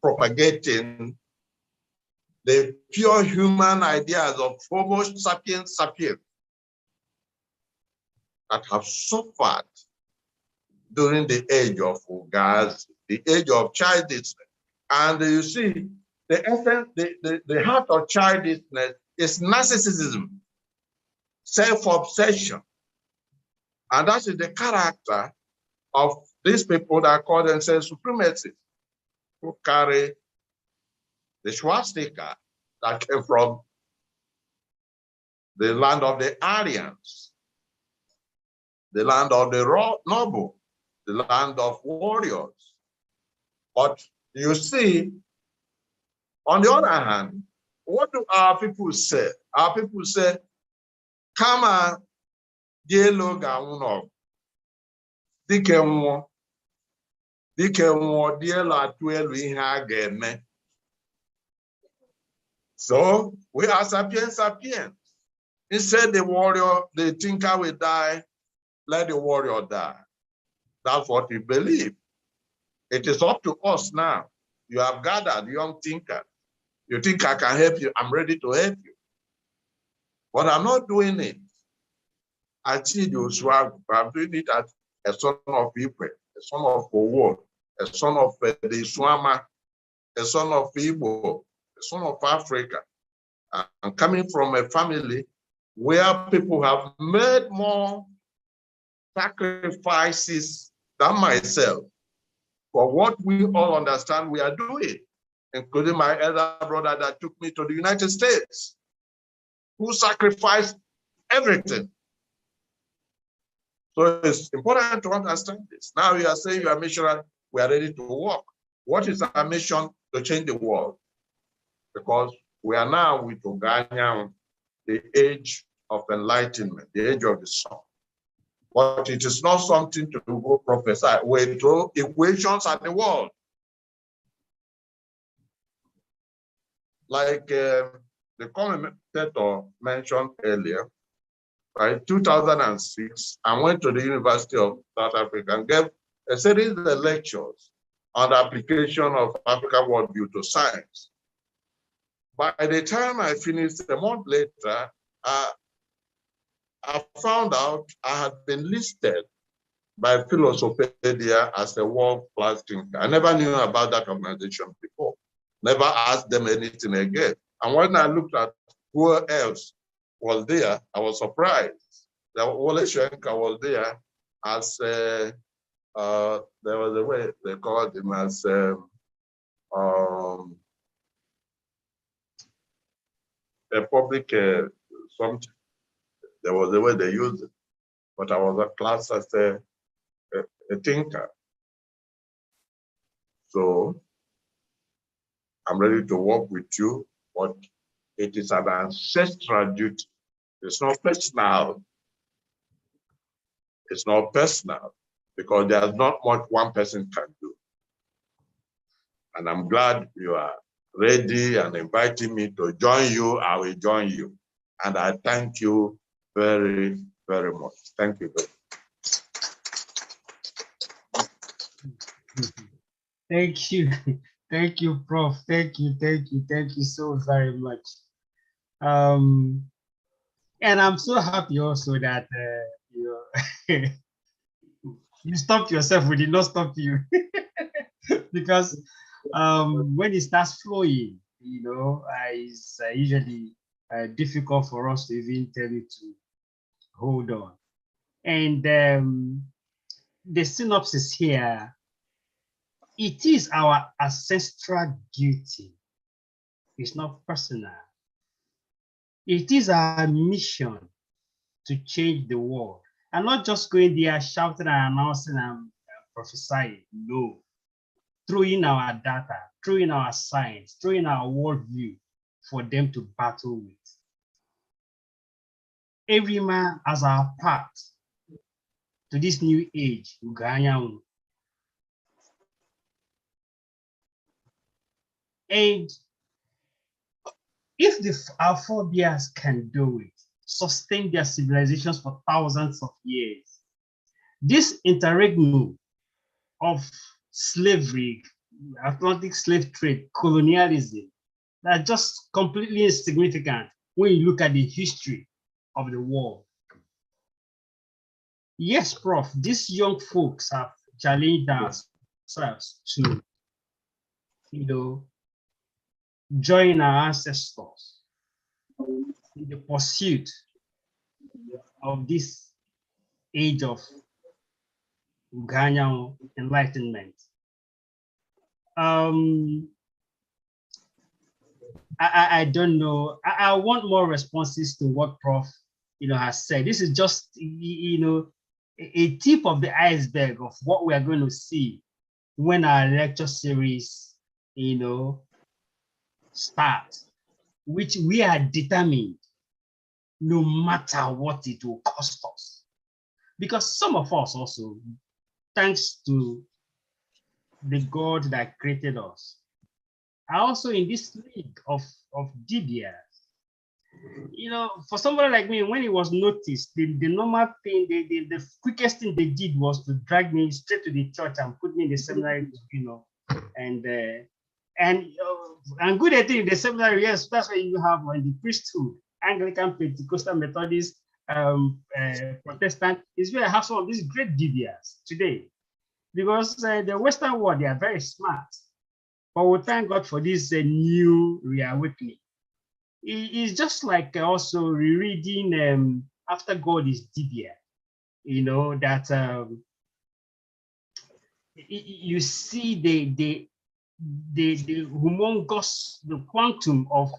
Speaker 13: propagating the pure human ideas of Homo sapiens sapiens that have suffered during the age of Ugas, the age of childishness. And you see, the essence, the heart of childishness is narcissism, self-obsession. And that is the character of these people that call themselves supremacists, who carry the swastika that came from the land of the Aryans, the land of the noble, the land of warriors. But you see, on the other hand, what do our people say? Our people say, Kama dielo gauno, dike nwo dielo atuelu ihe ageme. So we are sapiens. Instead, the warrior, the thinker will die, let the warrior die. That's what we believe. It is up to us now. You have gathered young thinkers. You think I can help you? I'm ready to help you. But I'm not doing it as Chidi Osuagwu. I'm doing it as a son of Ipe, a son of Owo, a son of the Swama, a son of Igbo, a son of Africa. I'm coming from a family where people have made more sacrifices than myself for what we all understand we are doing, including my elder brother that took me to the United States, who sacrificed everything. So it's important to understand this. Now you are saying you are missionary, we are ready to work. What is our mission to change the world? Because we are now with Uganda, the age of enlightenment, the age of the sun. But it is not something to go prophesy. We throw equations at the wall. Like the commentator mentioned earlier, by 2006, I went to the University of South Africa and gave a series of lectures on the application of African worldview to science. By the time I finished, a month later, I found out I had been listed by Philosopedia as a world-class thinker. I never knew about that organization before. Never asked them anything again. And when I looked at who else was there, I was surprised. Wole Soyinka was there as there was a way they called him as a public something. There was a way they used it, but I was a class as a thinker. So I'm ready to work with you, but it is an ancestral duty. It's not personal. It's not personal because there's not much one person can do. And I'm glad you are ready and inviting me to join you. I will join you. And I thank you very, very much. Thank you very
Speaker 2: much. Thank you. Thank you, Prof. Thank you so very much. And I'm so happy also that you stopped yourself. We did not stop you. Because when it starts flowing, it's usually difficult for us to even tell you to hold on. And the synopsis here, it is our ancestral duty. It's not personal. It is our mission to change the world. And not just going there shouting and announcing and prophesying. No. Throwing our data, throwing our science, throwing our worldview for them to battle with. Every man has our part to this new age. And if our forebears can do it, sustain their civilizations for thousands of years, this interregnum of slavery, Atlantic slave trade, colonialism, they're just completely insignificant when you look at the history of the world. Yes, Prof, these young folks have challenged ourselves to, join our ancestors in the pursuit of this age of Ghana enlightenment. I don't know. I want more responses to what Prof has said. This is just a tip of the iceberg of what we are going to see when our lecture series start, which we are determined no matter what it will cost us. Because some of us also, thanks to the God that created us, are also in this league of DBS. For somebody like me, when it was noticed, the normal thing, the quickest thing they did was to drag me straight to the church and put me in the seminary, and good at it in the seminary. Yes, that's why you have in the priesthood, Anglican, Pentecostal, Methodist, Protestant. Is where I have some of these great DBS today, because the Western world, they are very smart. But we thank God for this new reawakening. It's just like also rereading After God is Dibia, that you see the humongous, the quantum of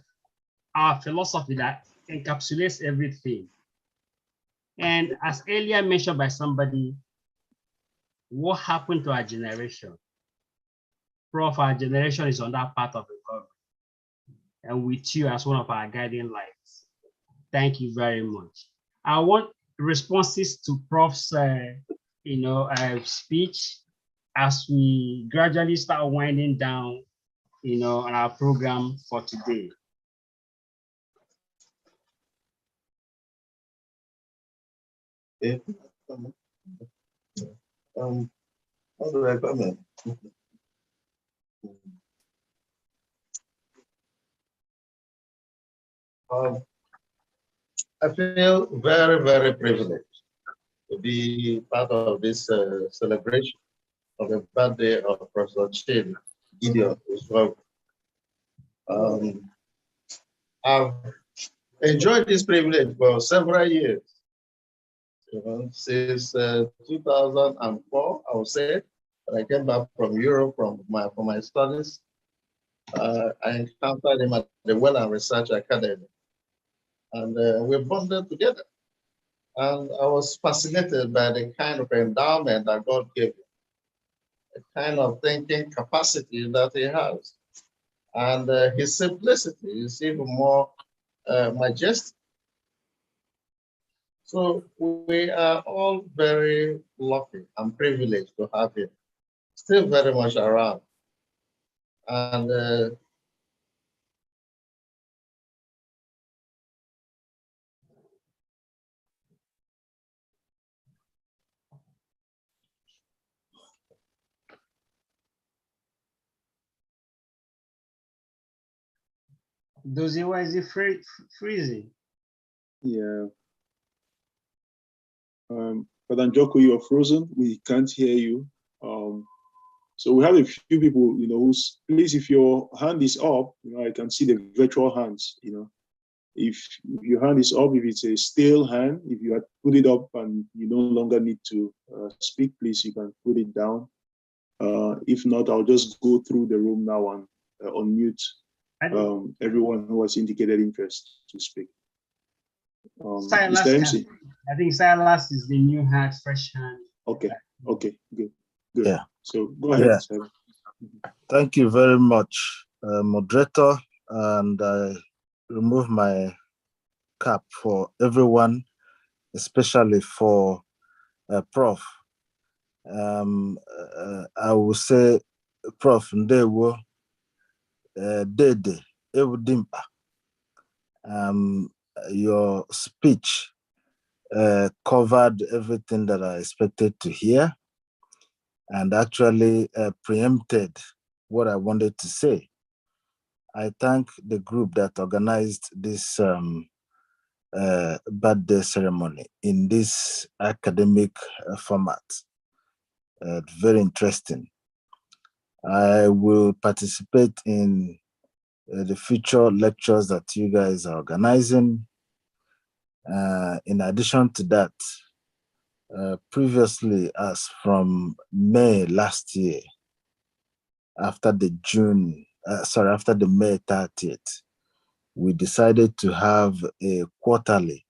Speaker 2: our philosophy that encapsulates everything. And as earlier mentioned by somebody, what happened to our generation? Prof, our generation is on that path of recovery, and with you as one of our guiding lights. Thank you very much. I want responses to Prof's speech as we gradually start winding down on our program for today.
Speaker 1: How do I comment? I feel very, very privileged to be part of this celebration of the birthday of Professor Chidi Osuagwu. I've enjoyed this privilege for several years. Since 2004, I would say, when I came back from Europe for my studies. I encountered him at the Well and Research Academy. And we bonded together. And I was fascinated by the kind of endowment that God gave him, the kind of thinking capacity that he has. And his simplicity is even more majestic. So we are all very lucky and privileged to have him still very much around. And
Speaker 2: Dozie, why is it freezing?
Speaker 4: Yeah. But Njoko, you're frozen. We can't hear you. So we have a few people, who's, please, if your hand is up, I can see the virtual hands, If your hand is up, if it's a still hand, if you had put it up and you no longer need to speak, please, you can put it down. If not, I'll just go through the room now and unmute everyone who has indicated interest to speak.
Speaker 2: Silas,
Speaker 4: Mr. MC.
Speaker 2: I think Silas is the new hand, fresh hand.
Speaker 4: Okay, good.
Speaker 10: Yeah.
Speaker 4: So go ahead,
Speaker 10: Yeah.
Speaker 4: Silas.
Speaker 10: Thank you very much, moderator. And I remove my cap for everyone, especially for Prof. I will say, Prof, Ndewo, Dede, Ewudimpa. Your speech covered everything that I expected to hear and actually preempted what I wanted to say. I thank the group that organized this birthday ceremony in this academic format. Very interesting. I will participate in the future lectures that you guys are organizing. In addition to that, previously, as from May last year, after the May 30th, we decided to have a quarterly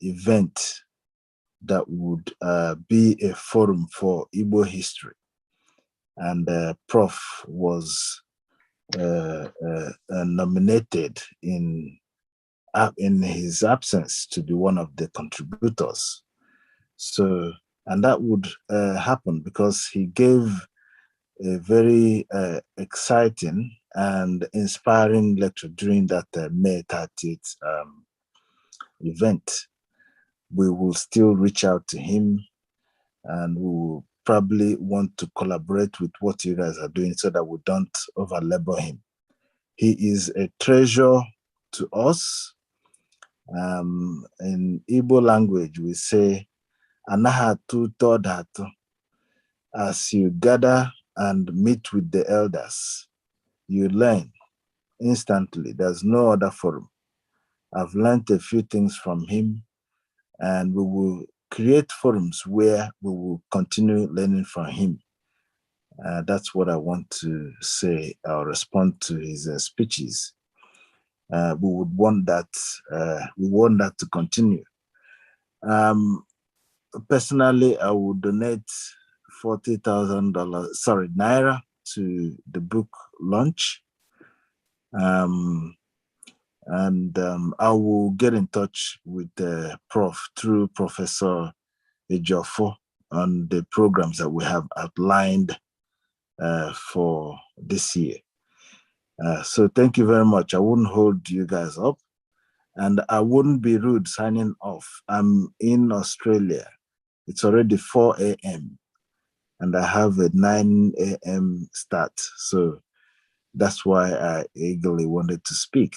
Speaker 10: event that would be a forum for Igbo history. And Prof was nominated in his absence to be one of the contributors. So, and that would happen because he gave a very exciting and inspiring lecture during that May 30th event. We will still reach out to him and we will probably want to collaborate with what you guys are doing so that we don't over-labor him. He is a treasure to us. In Igbo language, we say, Anahatu Todhatu. As you gather and meet with the elders, you learn instantly. There's no other forum. I've learned a few things from him, and we will create forums where we will continue learning from him. That's what I want to say. I'll respond to his speeches. We would want that. We want that to continue. Personally, I would donate $40,000, Naira, to the book launch. I will get in touch with the Prof through Professor Ejiofor on the programs that we have outlined for this year. So thank you very much. I wouldn't hold you guys up, and I wouldn't be rude signing off. I'm in Australia. It's already 4 a.m. and I have a 9 a.m. start. So that's why I eagerly wanted to speak.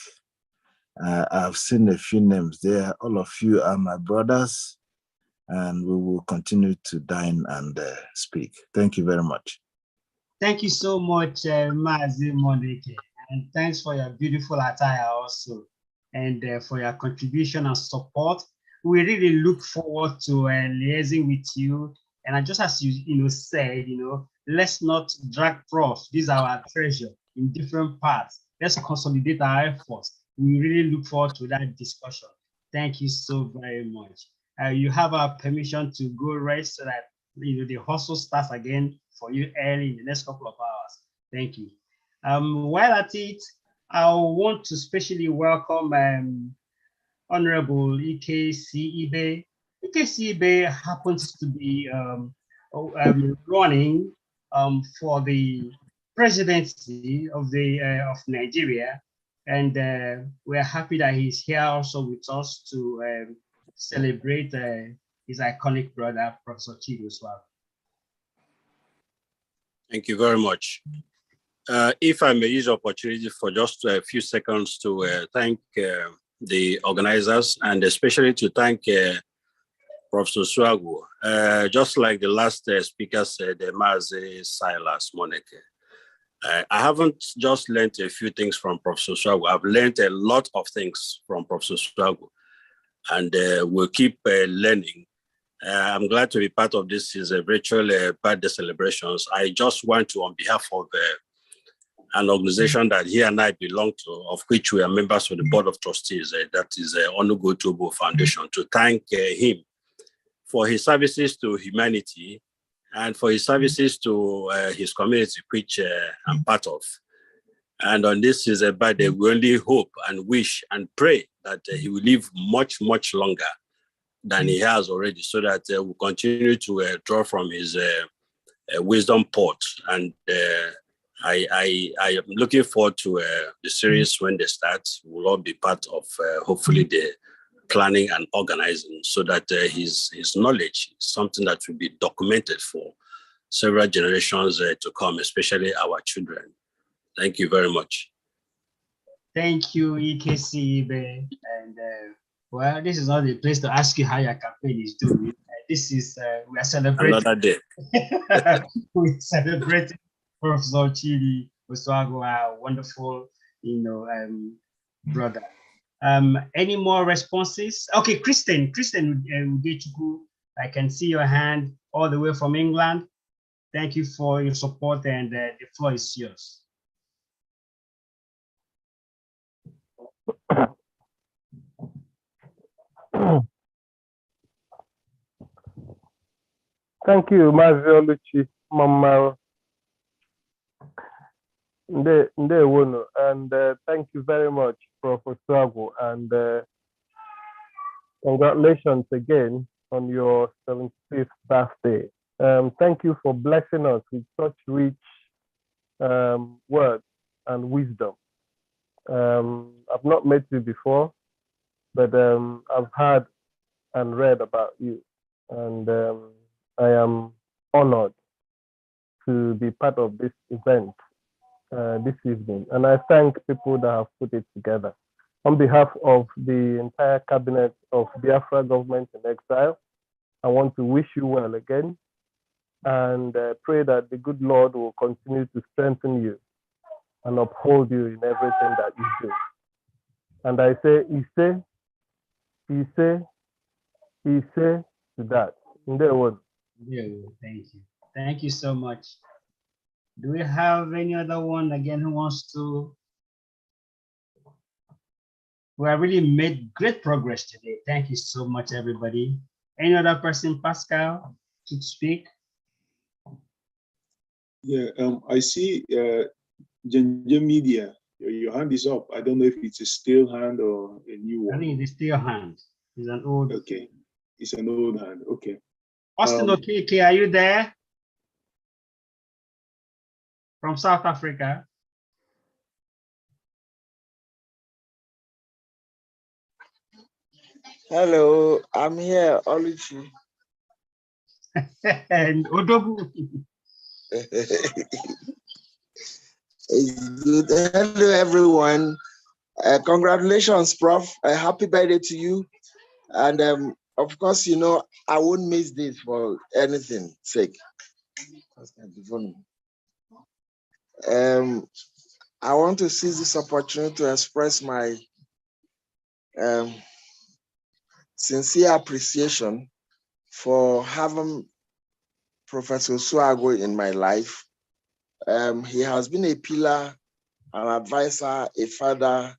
Speaker 10: I've seen a few names there. All of you are my brothers, and we will continue to dine and speak. Thank you very much.
Speaker 2: Thank you so much, Mazi Moneke, and thanks for your beautiful attire also, and for your contribution and support. We really look forward to liaising with you. And just as you said, let's not drag Prof. These are our treasure in different parts. Let's consolidate our efforts we really look forward to that discussion. Thank you so very much. You have our permission to go rest so that the hustle starts again for you early in the next couple of hours. Thank you. While at it, I want to specially welcome Honorable EKC Ibe. EKC Ibe happens to be running for the presidency of Nigeria, and we're happy that he's here also with us to celebrate his iconic brother, Professor Chidi Osuagwu.
Speaker 14: Thank you very much. If I may use the opportunity for just a few seconds to thank the organizers, and especially to thank Professor Osuagwu. Just like the last speaker said, Mazi Silas Moneke. I haven't just learned a few things from Professor Osuagwu. I've learned a lot of things from Professor Osuagwu, and we'll keep learning. I'm glad to be part of this virtual birthday celebrations. I just want to, on behalf of an organization that he and I belong to, of which we are members of the board of trustees, that is Onugo Tobo Foundation, to thank him for his services to humanity and for his services to his community, which I'm part of. And on this is a birthday, we only hope and wish and pray that he will live much, much longer than he has already, so that we'll continue to draw from his wisdom pot. And I am looking forward to the series when they start. We'll all be part of hopefully the planning and organizing, so that his knowledge is something that will be documented for several generations to come, especially our children. Thank you very much.
Speaker 2: Thank you, EKC Ibe. And well, this is not the place to ask you how your campaign is doing. This is, we are celebrating.
Speaker 14: Another day.
Speaker 2: We're celebrating Professor Chidi Osuagwu, our wonderful, brother. Any more responses? Okay, Kristen Ugechuku, I can see your hand all the way from England. Thank you for your support, and the floor is yours.
Speaker 15: Thank you, Mazi Oluchi, Mama Ndewono, and thank you very much, Prof Osuagwu, and congratulations again on your 75th birthday. Thank you for blessing us with such rich words and wisdom. I've not met you before, but I've heard and read about you, and I am honored to be part of this event this evening. And I thank people that have put it together. On behalf of the entire cabinet of Biafra government in exile, I want to wish you well again, and pray that the good Lord will continue to strengthen you and uphold you in everything that you do. And I say, Ise to that.
Speaker 2: Thank you. Thank you so much. Do we have any other one again who wants to? We have really made great progress today. Thank you so much, everybody. Any other person, Pascal, to speak?
Speaker 4: Yeah, I see Njenje Media. Your hand is up. I don't know if it's a still hand or a new one.
Speaker 2: I think it's a still hand. It's an old.
Speaker 4: Okay, it's an old hand. Okay.
Speaker 2: Austin Okeke, are you there? From South Africa.
Speaker 12: Hello, I'm here, Oluchi.
Speaker 2: And Odogu.
Speaker 12: Good. Hello, everyone. Congratulations, Prof. Happy birthday to you. And of course, you know, I won't miss this for anything sake. I want to seize this opportunity to express my sincere appreciation for having Professor Osuagwu in my life. He has been a pillar, an advisor, a father,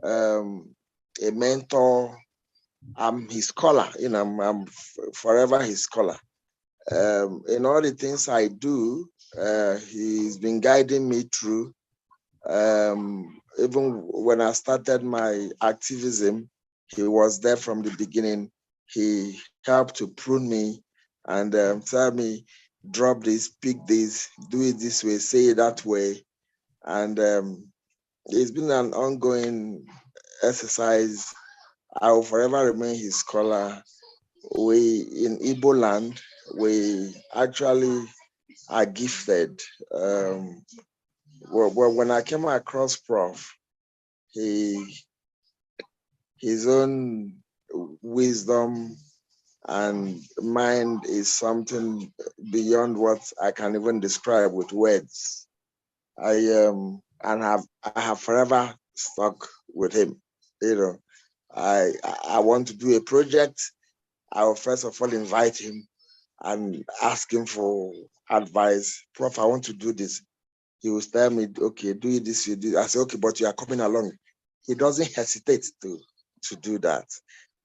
Speaker 12: a mentor. I'm his scholar, I'm forever his scholar. In all the things I do, he's been guiding me through. Even when I started my activism, he was there from the beginning. He helped to prune me and tell me, drop this, pick this, do it this way, say it that way. And it's been an ongoing exercise. I will forever remain his scholar. We, in Igbo land, we actually are gifted. When I came across Prof, his own wisdom and mind is something beyond what I can even describe with words. I have forever stuck with him. I want to do a project. I will first of all invite him and ask him for advice. Prof, I want to do this. He will tell me, okay, do it this, you do. I say, okay, but you are coming along. He doesn't hesitate to do that.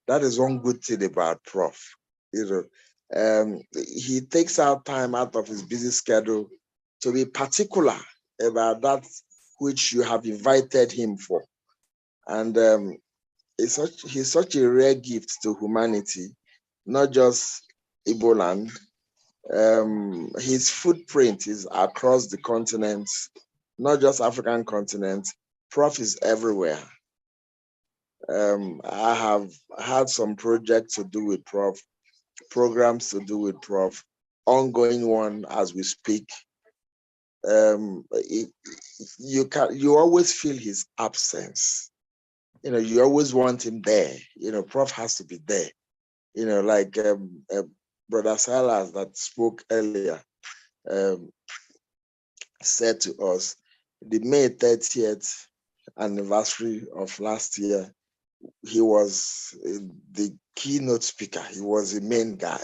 Speaker 12: That is one good thing about Prof. He takes out time out of his busy schedule to be particular about that which you have invited him for. And he's such a rare gift to humanity, not just Igbo land. His footprint is across the continents, not just African continent. Prof is everywhere. I have had some projects to do with Prof, programs to do with Prof, ongoing one as we speak. You always feel his absence. You always want him there. Prof has to be there. Like Brother Silas that spoke earlier said to us, the May 30th anniversary of last year, he was the keynote speaker. He was the main guy.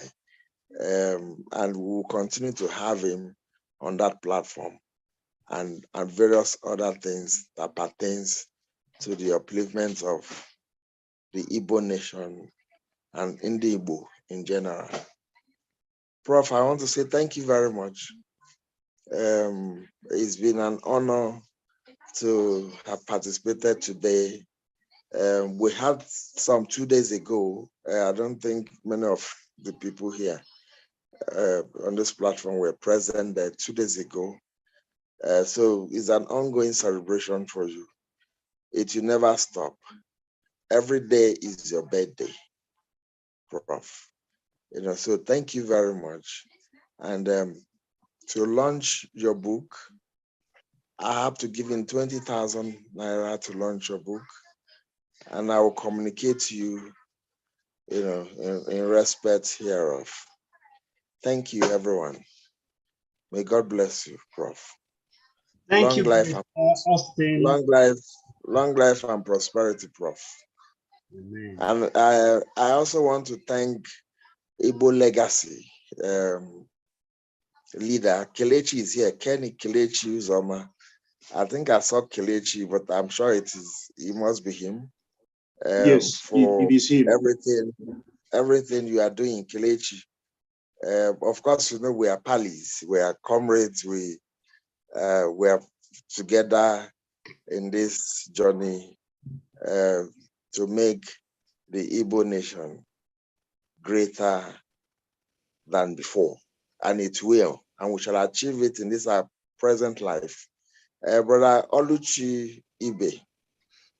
Speaker 12: And we will continue to have him on that platform and various other things that pertains to the upliftment of the Igbo nation and Indi Igbo in general. Prof, I want to say thank you very much. It's been an honor to have participated today. We had some 2 days ago. I don't think many of the people here on this platform were present there 2 days ago. So it's an ongoing celebration for you. It will never stop. Every day is your birthday, Prof. So thank you very much. And to launch your book, I have to give in 20,000 naira to launch your book, and I will communicate to you, in respect hereof. Thank you, everyone. May God bless you, Prof.
Speaker 2: Thank you, Austin.
Speaker 12: Long life and prosperity, Prof.
Speaker 2: Amen.
Speaker 12: And I also want to thank Igbo Legacy leader. Kelechi is here. Kenny Kelechi Uzoma. I think I saw Kelechi, but I'm sure it must be him.
Speaker 4: Yes,
Speaker 12: for
Speaker 4: it is him.
Speaker 12: everything you are doing, Kelechi. Of course, we are pals, we are comrades, we are together in this journey to make the Igbo nation greater than before, and it will, and we shall achieve it in this our present life. Brother Oluchi Ibe,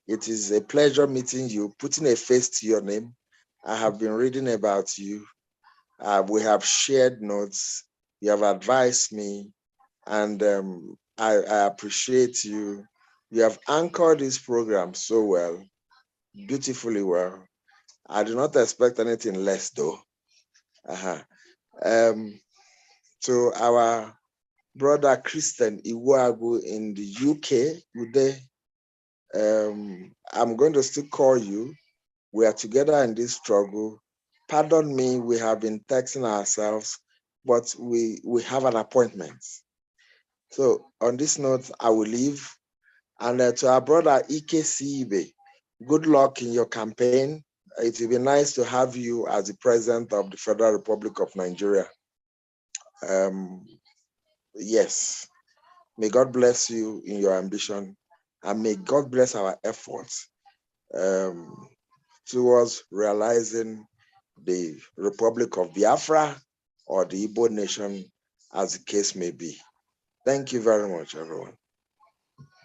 Speaker 12: it is a pleasure meeting you, putting a face to your name. I have been reading about you. We have shared notes. You have advised me, and I appreciate you. You have anchored this program so well, beautifully well. I do not expect anything less, though. To our brother Christian Iwagu in the UK, today, I'm going to still call you. We are together in this struggle. Pardon me, we have been texting ourselves, but we have an appointment. So on this note, I will leave. And to our brother Ike Sibe, Good luck in your campaign. It will be nice to have you as the President of the Federal Republic of Nigeria. Yes, may God bless you in your ambition, and may God bless our efforts towards realizing the Republic of Biafra or the Igbo nation, as the case may be. Thank you very much, everyone.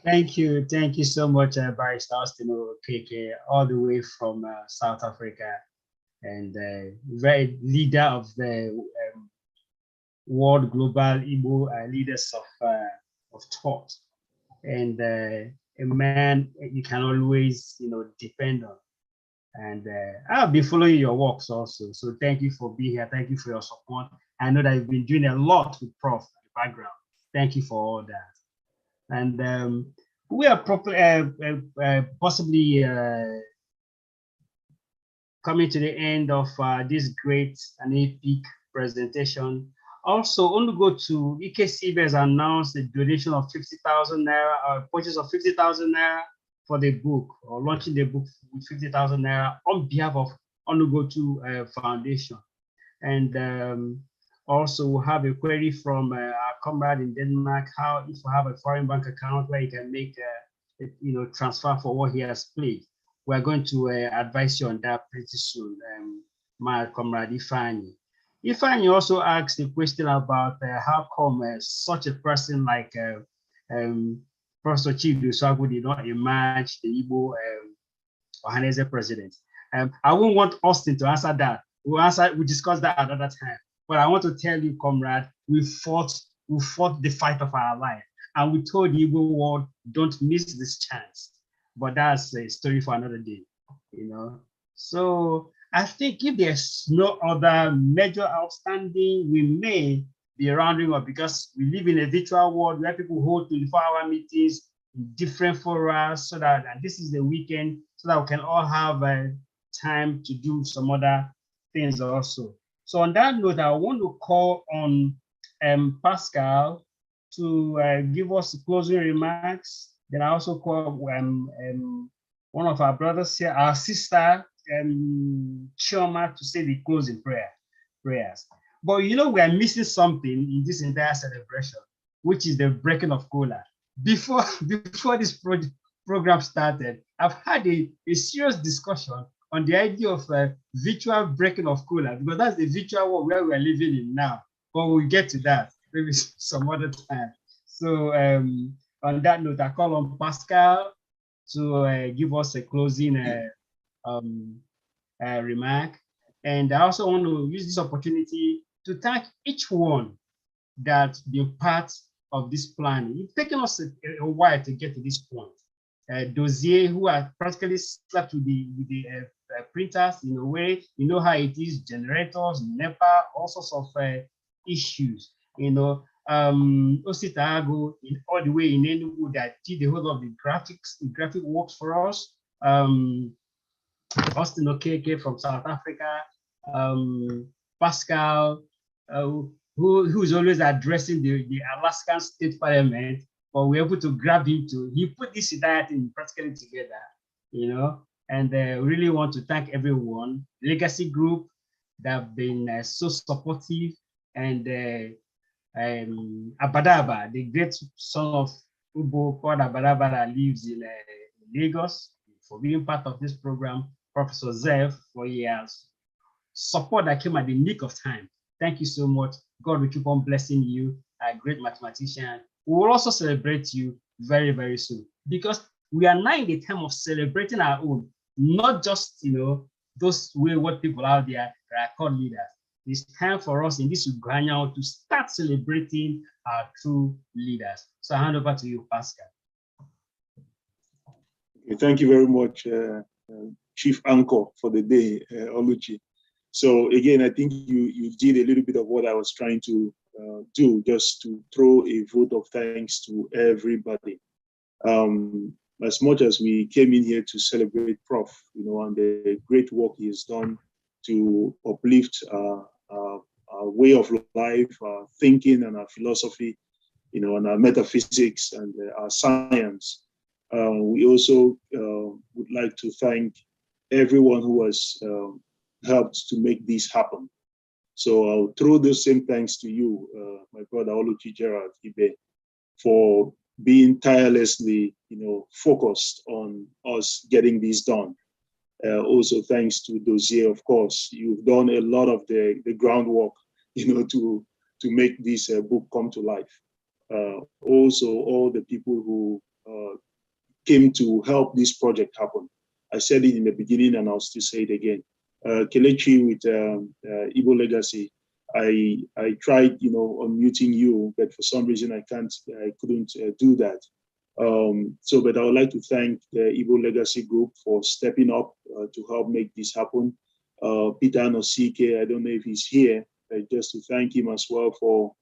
Speaker 2: Thank you so much, Barrister Austin Okeke, all the way from South Africa, and very leader of the World Global Igbo Leaders of Thought, and a man you can always depend on. And I'll be following your works also. So thank you for being here. Thank you for your support. I know that you've been doing a lot with Prof in the background. Thank you for all that. And we are possibly coming to the end of this great and epic presentation. Also, on the go to EKCB has announced a donation of 50,000 naira, or purchase of 50,000 naira for the book, or launching the book with 50,000 naira on behalf of Onugotu Foundation. And also we have a query from our comrade in Denmark, how if you have a foreign bank account where you can make a transfer for what he has played. We're going to advise you on that pretty soon, my comrade Ifani. Ifani also asked a question about how come such a person like Prof Chidi Osuagwu did not emerge the Igbo Ohaneze president. I won't want Austin to answer that. We'll discuss that another time. But I want to tell you, comrade, we fought the fight of our life, and we told the Igbo world, don't miss this chance. But that's a story for another day, So I think if there's no other major outstanding, we may be rounding up, because we live in a virtual world where people hold 24-hour meetings in different fora, so that, and this is the weekend, so that we can all have time to do some other things also. So on that note, I want to call on Pascal to give us the closing remarks. Then I also call one of our brothers here, our sister, Chioma, to say the closing prayers. But we are missing something in this entire celebration, which is the breaking of cola. Before this program started, I've had a serious discussion on the idea of virtual breaking of cola, because that's the virtual world where we're living in now. But we'll get to that maybe some other time. So on that note, I call on Pascal to give us a closing remark. And I also want to use this opportunity to thank each one that's been part of this plan. It's taken us a while to get to this point. Dossier, who are practically slept with the printers in a way, how it is, generators, NEPA, all sorts of issues, Ositago, all the way in Enugu, that did the whole of the graphic works for us. Austin Okeke from South Africa, Pascal, who is always addressing the Alaskan State Parliament, but we're able to grab him he put this entire thing practically together, and really want to thank everyone, Legacy Group, that have been so supportive, and Abadaba, the great son of Ubo called Abadaba that lives in Lagos, for being part of this program, Professor Zev, for years. Support that came at the nick of time. Thank you so much. God will keep on blessing you, a great mathematician. We will also celebrate you very, very soon, because we are now in the time of celebrating our own, not just those wayward people out there that are called leaders. It's time for us in this Uganda to start celebrating our true leaders. So I hand over to you, Pascal.
Speaker 4: Okay, thank you very much, Chief Anchor for the day, Oluchi. So again, I think you did a little bit of what I was trying to do, just to throw a vote of thanks to everybody. As much as we came in here to celebrate Prof, and the great work he has done to uplift our way of life, our thinking and our philosophy, and our metaphysics and our science. We also would like to thank everyone who has helped to make this happen. So I'll throw those same thanks to you, my brother Oluchi Gerard Ibe, for being tirelessly, focused on us getting this done. Also, thanks to Dozier, of course, you've done a lot of the groundwork, to make this book come to life. Also, all the people who came to help this project happen. I said it in the beginning, and I'll still say it again. Kelechi with Igbo Legacy, I tried, unmuting you, but for some reason I couldn't do that. But I would like to thank the Igbo Legacy Group for stepping up to help make this happen. Peter Nosike, I don't know if he's here, just to thank him as well for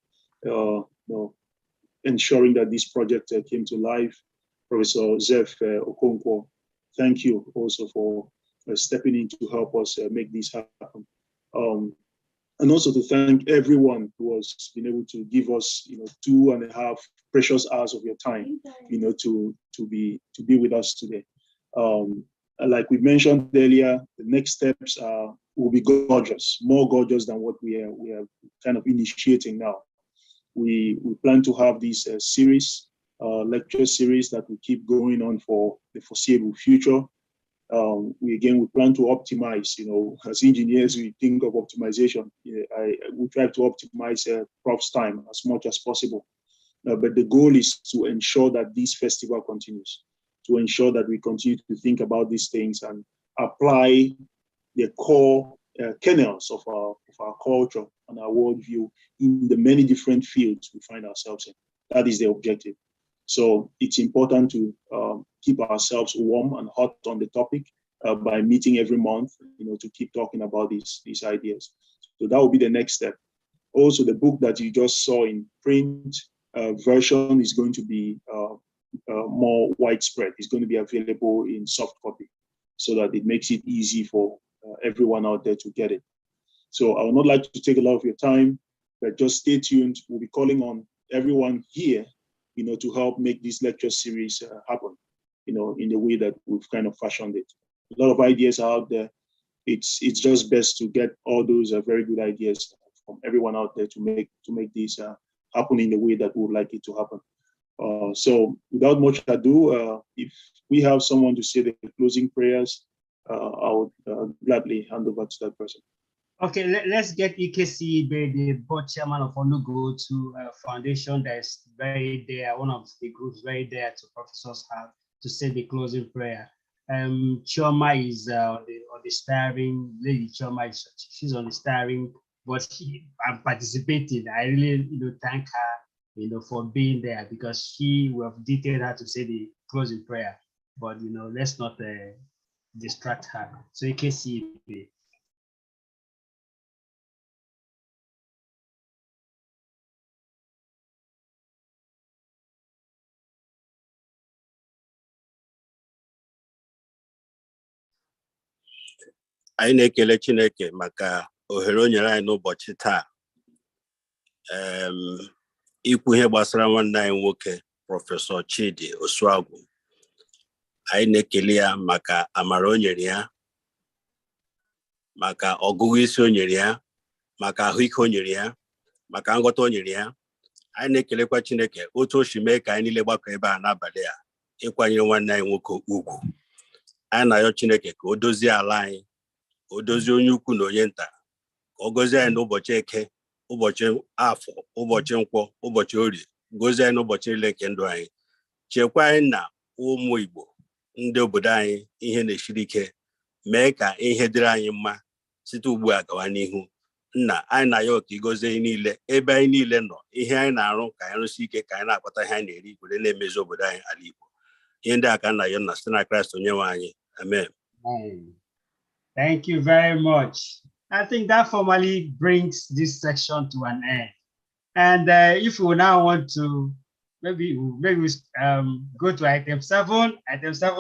Speaker 4: ensuring that this project came to life. Professor Zeph Okonkwo, thank you also for stepping in to help us make this happen. And also to thank everyone who has been able to give us, 2.5 precious hours of your time, to be with us today. Like we mentioned earlier, the next steps will be gorgeous, more gorgeous than what we are kind of initiating now. We plan to have this series, lecture series that will keep going on for the foreseeable future. We plan to optimize, as engineers, we think of optimization. We try to optimize Prof's time as much as possible. But the goal is to ensure that this festival continues, to ensure that we continue to think about these things and apply the core kernels of our culture and our worldview in the many different fields we find ourselves in. That is the objective. So it's important to keep ourselves warm and hot on the topic by meeting every month, to keep talking about these ideas. So that will be the next step. Also, the book that you just saw in print version is going to be more widespread. It's going to be available in soft copy so that it makes it easy for everyone out there to get it. So I would not like to take a lot of your time, but just stay tuned. We'll be calling on everyone here, to help make this lecture series happen, in the way that we've kind of fashioned it. A lot of ideas are out there. It's just best to get all those very good ideas from everyone out there to make this happen in the way that we would like it to happen. So without much ado, if we have someone to say the closing prayers, I would gladly hand over to that person.
Speaker 2: Okay, let's get EKC, the board chairman of Onugo to Foundation that is very there, one of the groups very there to Professor's Heart to say the closing prayer. Chioma is on the steering, Lady Chioma, she's on the steering, but I'm participating. I really thank her for being there because she will have detailed her to say the closing prayer. But let's not distract her. So EKC.
Speaker 14: anyị na-ekele Chineke maka ohere o nyere anyị n'ụbọchị taa ikwu ihe gbasara nwanne anyị nwoke Prọfesọ Chidi Osuagwu. Anyị na-ekele ya maka amara o nyere ya, maka ọgụgụ isi o nyere ya, maka ahụike o nyere ya, maka nghọta o nyere ya. Anyị na-ekelekwa Chineke otu o si mee ka anyị niile gbakọ ebe a n'abalị a ịkwanyere nwanne anyị nwoke ugwu. Anyị na-ayọ Chineke ka o dozie ala anyị, o dozie onye ukwu na onye nta, ka o gozie anyị n'ụbọchị Eke, ụbọchị Afọ, ụbọchị Nkwọ, ụbọchị Orie, gozie anyị n'ụbọchị niile nke ndụ anyị. Chekwa anyị na ụmụ Igbo ndị obodo anyị ihe na-esiri ike, mee ka ihe dịrị anyị mma site ugbu a gawa n'ihu. Nna anyị na-ayọ ka igozie anyị niile ebe anyị niile nọ, ihe anyị na-arụ ka anyị rụsi ike, ka anyị na-akpata ihe anyị na-eri were na-emezi obodo anyị ala Igbo. Ihe ndị a ka nna ya na site na Kraịst onyenwe anyị. Amen.
Speaker 2: Thank you very much. I think that formally brings this section to an end. And if we now want to, maybe we go to item 7. Item 7